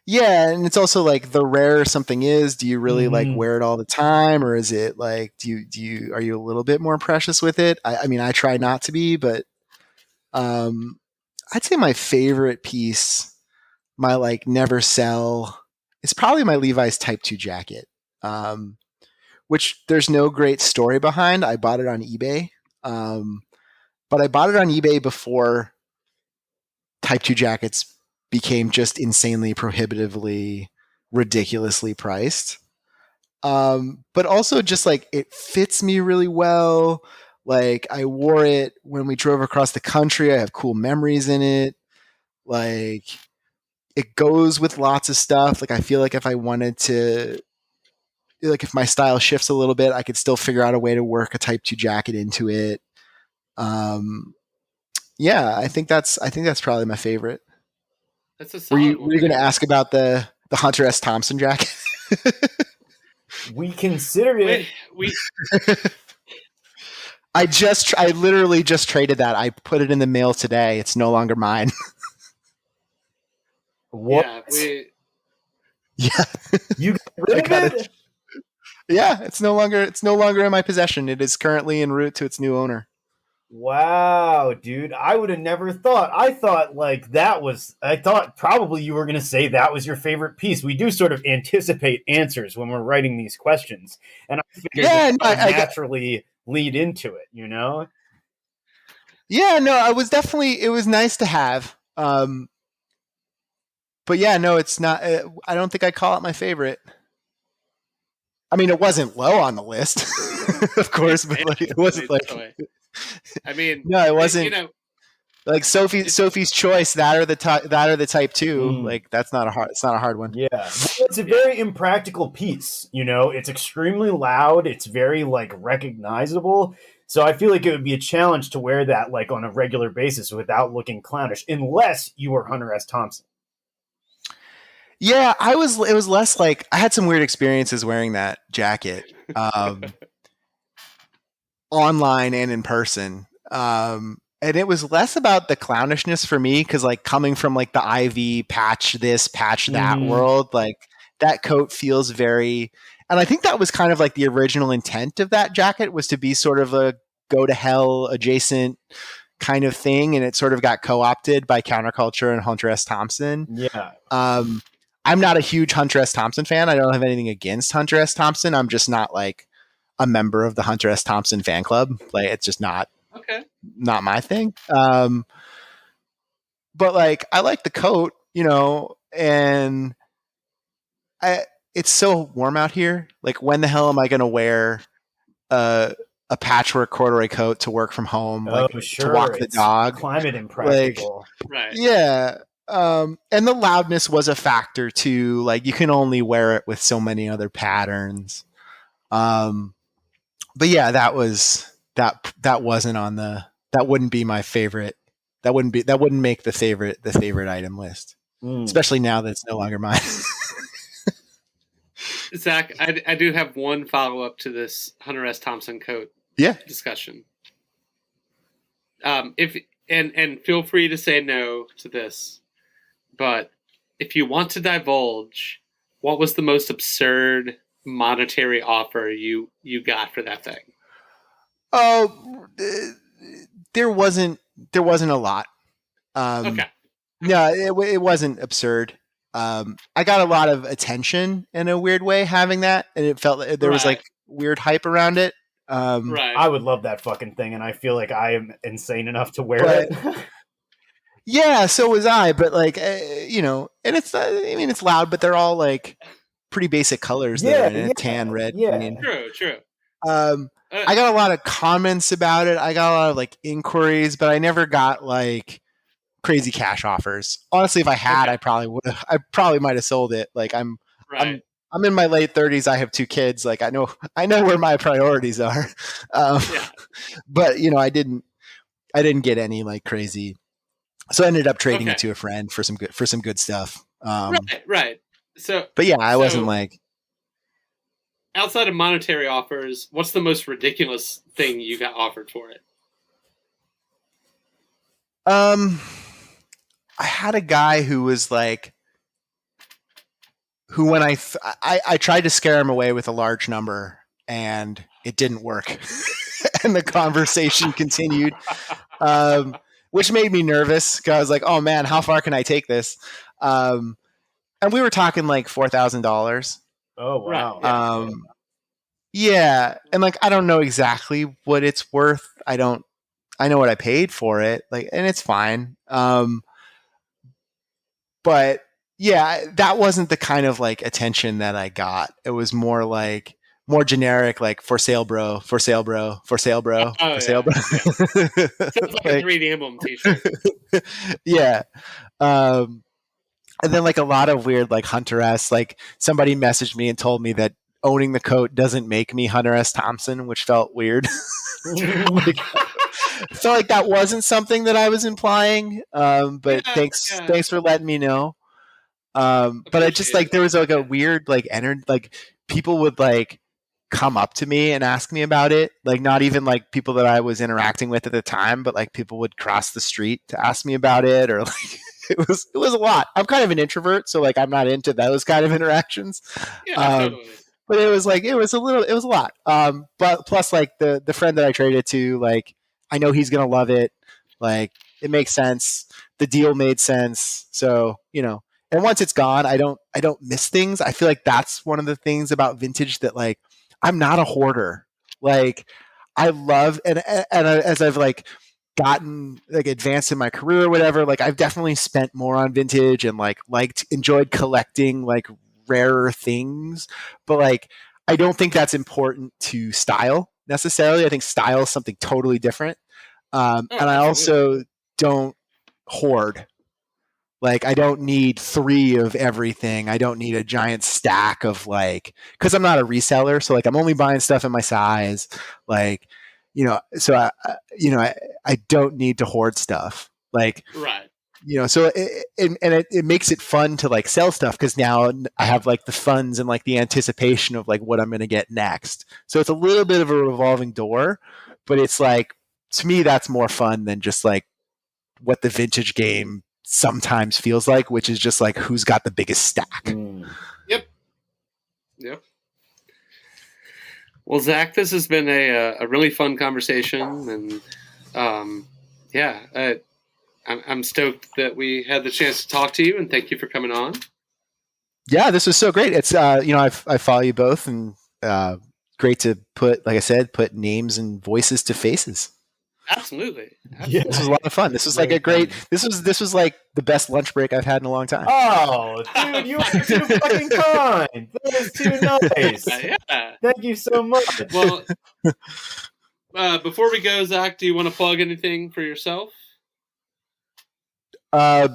Yeah, and it's also like the rarer something is, do you really like wear it all the time, or is it like are you a little bit more precious with it? I mean, I try not to be, but I'd say my favorite piece, my like never sell, it's probably my Levi's Type 2 jacket, which there's no great story behind. I bought it on eBay, but I bought it on eBay before Type 2 jackets became just insanely prohibitively, ridiculously priced. But also just like it fits me really well. Like I wore it when we drove across the country. I have cool memories in it. Like it goes with lots of stuff. Like I feel like if I wanted to, like if my style shifts a little bit, I could still figure out a way to work a Type 2 jacket into it. Yeah, I think that's probably my favorite. That's a solid one. Were you going to ask about the Hunter S. Thompson jacket? We considered it. I literally just traded that. I put it in the mail today. It's no longer mine. What? Yeah. You got rid of it? Yeah, it's no longer in my possession. It is currently en route to its new owner. Wow, dude. I would have never thought. I thought probably you were going to say that was your favorite piece. We do sort of anticipate answers when we're writing these questions. And I figured naturally lead into it, you know? Yeah, no, it was nice to have. But yeah, no, it's not. I don't think I call it my favorite. I mean, it wasn't low on the list, of course, but like it wasn't like. I mean, no, it wasn't. You know, like Sophie's Choice. That or the Type 2. Like that's not a hard. It's not a hard one. Yeah, it's a very impractical piece. You know, it's extremely loud. It's very like recognizable. So I feel like it would be a challenge to wear that like on a regular basis without looking clownish, unless you were Hunter S. Thompson. Yeah, it was less like I had some weird experiences wearing that jacket, online and in person. And it was less about the clownishness for me because like coming from like the Ivy patch this, patch that world, like that coat feels very, and I think that was kind of like the original intent of that jacket was to be sort of a go to hell adjacent kind of thing. And it sort of got co-opted by counterculture and Hunter S. Thompson. Yeah. I'm not a huge Hunter S. Thompson fan. I don't have anything against Hunter S. Thompson. I'm just not like a member of the Hunter S. Thompson fan club. Like it's just not my thing. But like I like the coat, you know, and it's so warm out here. Like when the hell am I going to wear a patchwork corduroy coat to work from home, like to walk the dog? Climate impractical. Like, right. Yeah. And the loudness was a factor too. Like you can only wear it with so many other patterns. But yeah, that wasn't on that wouldn't be my favorite. That wouldn't make the favorite item list, especially now that it's no longer mine. Zach, I do have one follow up to this Hunter S. Thompson coat discussion. If feel free to say no to this. But if you want to divulge, what was the most absurd monetary offer you got for that thing? Oh, there wasn't a lot. Okay. No, it wasn't absurd. I got a lot of attention in a weird way having that, and it felt like there was like weird hype around it. Right. I would love that fucking thing, and I feel like I am insane enough to wear it. Yeah, so was I, but like, you know, and it's, I mean, it's loud, but they're all like pretty basic colors. Yeah, tan, red. Yeah, I mean, true. I got a lot of comments about it. I got a lot of like inquiries, but I never got like crazy cash offers. Honestly, if I had, I probably might have sold it. Like I'm in my late 30s. I have 2 kids. Like I know where my priorities are. But you know, I didn't get any like crazy. So I ended up trading it to a friend for some good stuff. Right. So, but yeah, I wasn't like. Outside of monetary offers, what's the most ridiculous thing you got offered for it? I had a guy who was like, when I tried to scare him away with a large number and it didn't work, and the conversation continued. Which made me nervous because I was like, "Oh man, how far can I take this?" And we were talking like $4,000. Oh wow! Yeah, and like I don't know exactly what it's worth. I know what I paid for it, like, and it's fine. But yeah, that wasn't the kind of like attention that I got. It was more generic, like for sale, bro, for sale, bro, for sale, bro, for sale, bro. Sounds like a 3D emblem t-shirt. Yeah. And then like a lot of weird like Hunter S. Like somebody messaged me and told me that owning the coat doesn't make me Hunter S. Thompson, which felt weird. Felt like that wasn't something that I was implying. But thanks for letting me know. But I just like there was like a weird like energy, like people would like come up to me and ask me about it, like not even like people that I was interacting with at the time, but like people would cross the street to ask me about it, or like it was a lot. I'm kind of an introvert, so like I'm not into those kind of interactions. Totally. But it was a lot. But plus like the friend that I traded to, like I know he's gonna love it. Like it makes sense. The deal made sense. So, you know, and once it's gone, I don't miss things. I feel like that's one of the things about vintage that like I'm not a hoarder. Like I love and as I've like gotten like advanced in my career or whatever, like I've definitely spent more on vintage and like enjoyed collecting like rarer things, but like I don't think that's important to style necessarily. I think style is something totally different. And I also don't hoard. Like I don't need 3 of everything. I don't need a giant stack of like, because I'm not a reseller, so like I'm only buying stuff in my size. Like, so I don't need to hoard stuff. Like, right. So it makes it fun to like sell stuff because now I have like the funds and like the anticipation of like what I'm going to get next. So it's a little bit of a revolving door, but it's like, to me, that's more fun than just like what the vintage game sometimes feels like, which is just like who's got the biggest stack. Yep. Well, Zach, this has been a really fun conversation, and I'm stoked that we had the chance to talk to you, and thank you for coming on. Yeah, this was so great. It's I follow you both, and great to put names and voices to faces. Absolutely. Yeah. This was a lot of fun. This was like this was like the best lunch break I've had in a long time. Oh, dude, you are too fucking kind. That is too nice. Yeah. Thank you so much. Well, before we go, Zach, do you want to plug anything for yourself? I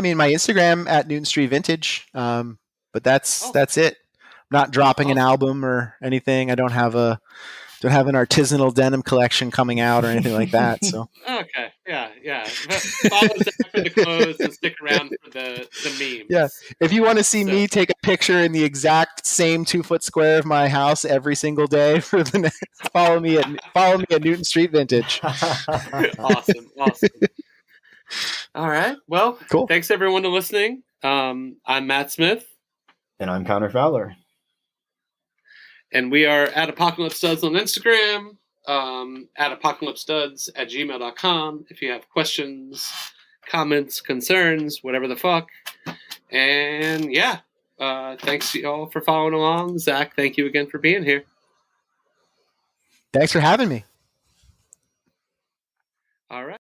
mean, my Instagram at Newton Street Vintage. But that's it. I'm not dropping an album or anything. I don't have an artisanal denim collection coming out or anything like that. So okay, yeah. Follow Zach for the clothes and stick around for the memes. Yeah, if you want to see me take a picture in the exact same 2-foot square of my house every single day for the next, follow me at Newton Street Vintage. Awesome. All right. Well, cool. Thanks everyone for listening. I'm Matt Smith. And I'm Connor Fowler. And we are at Apocalypse Studs on Instagram, at apocalypsestuds@gmail.com if you have questions, comments, concerns, whatever the fuck. And thanks to y'all for following along. Zach, thank you again for being here. Thanks for having me. All right.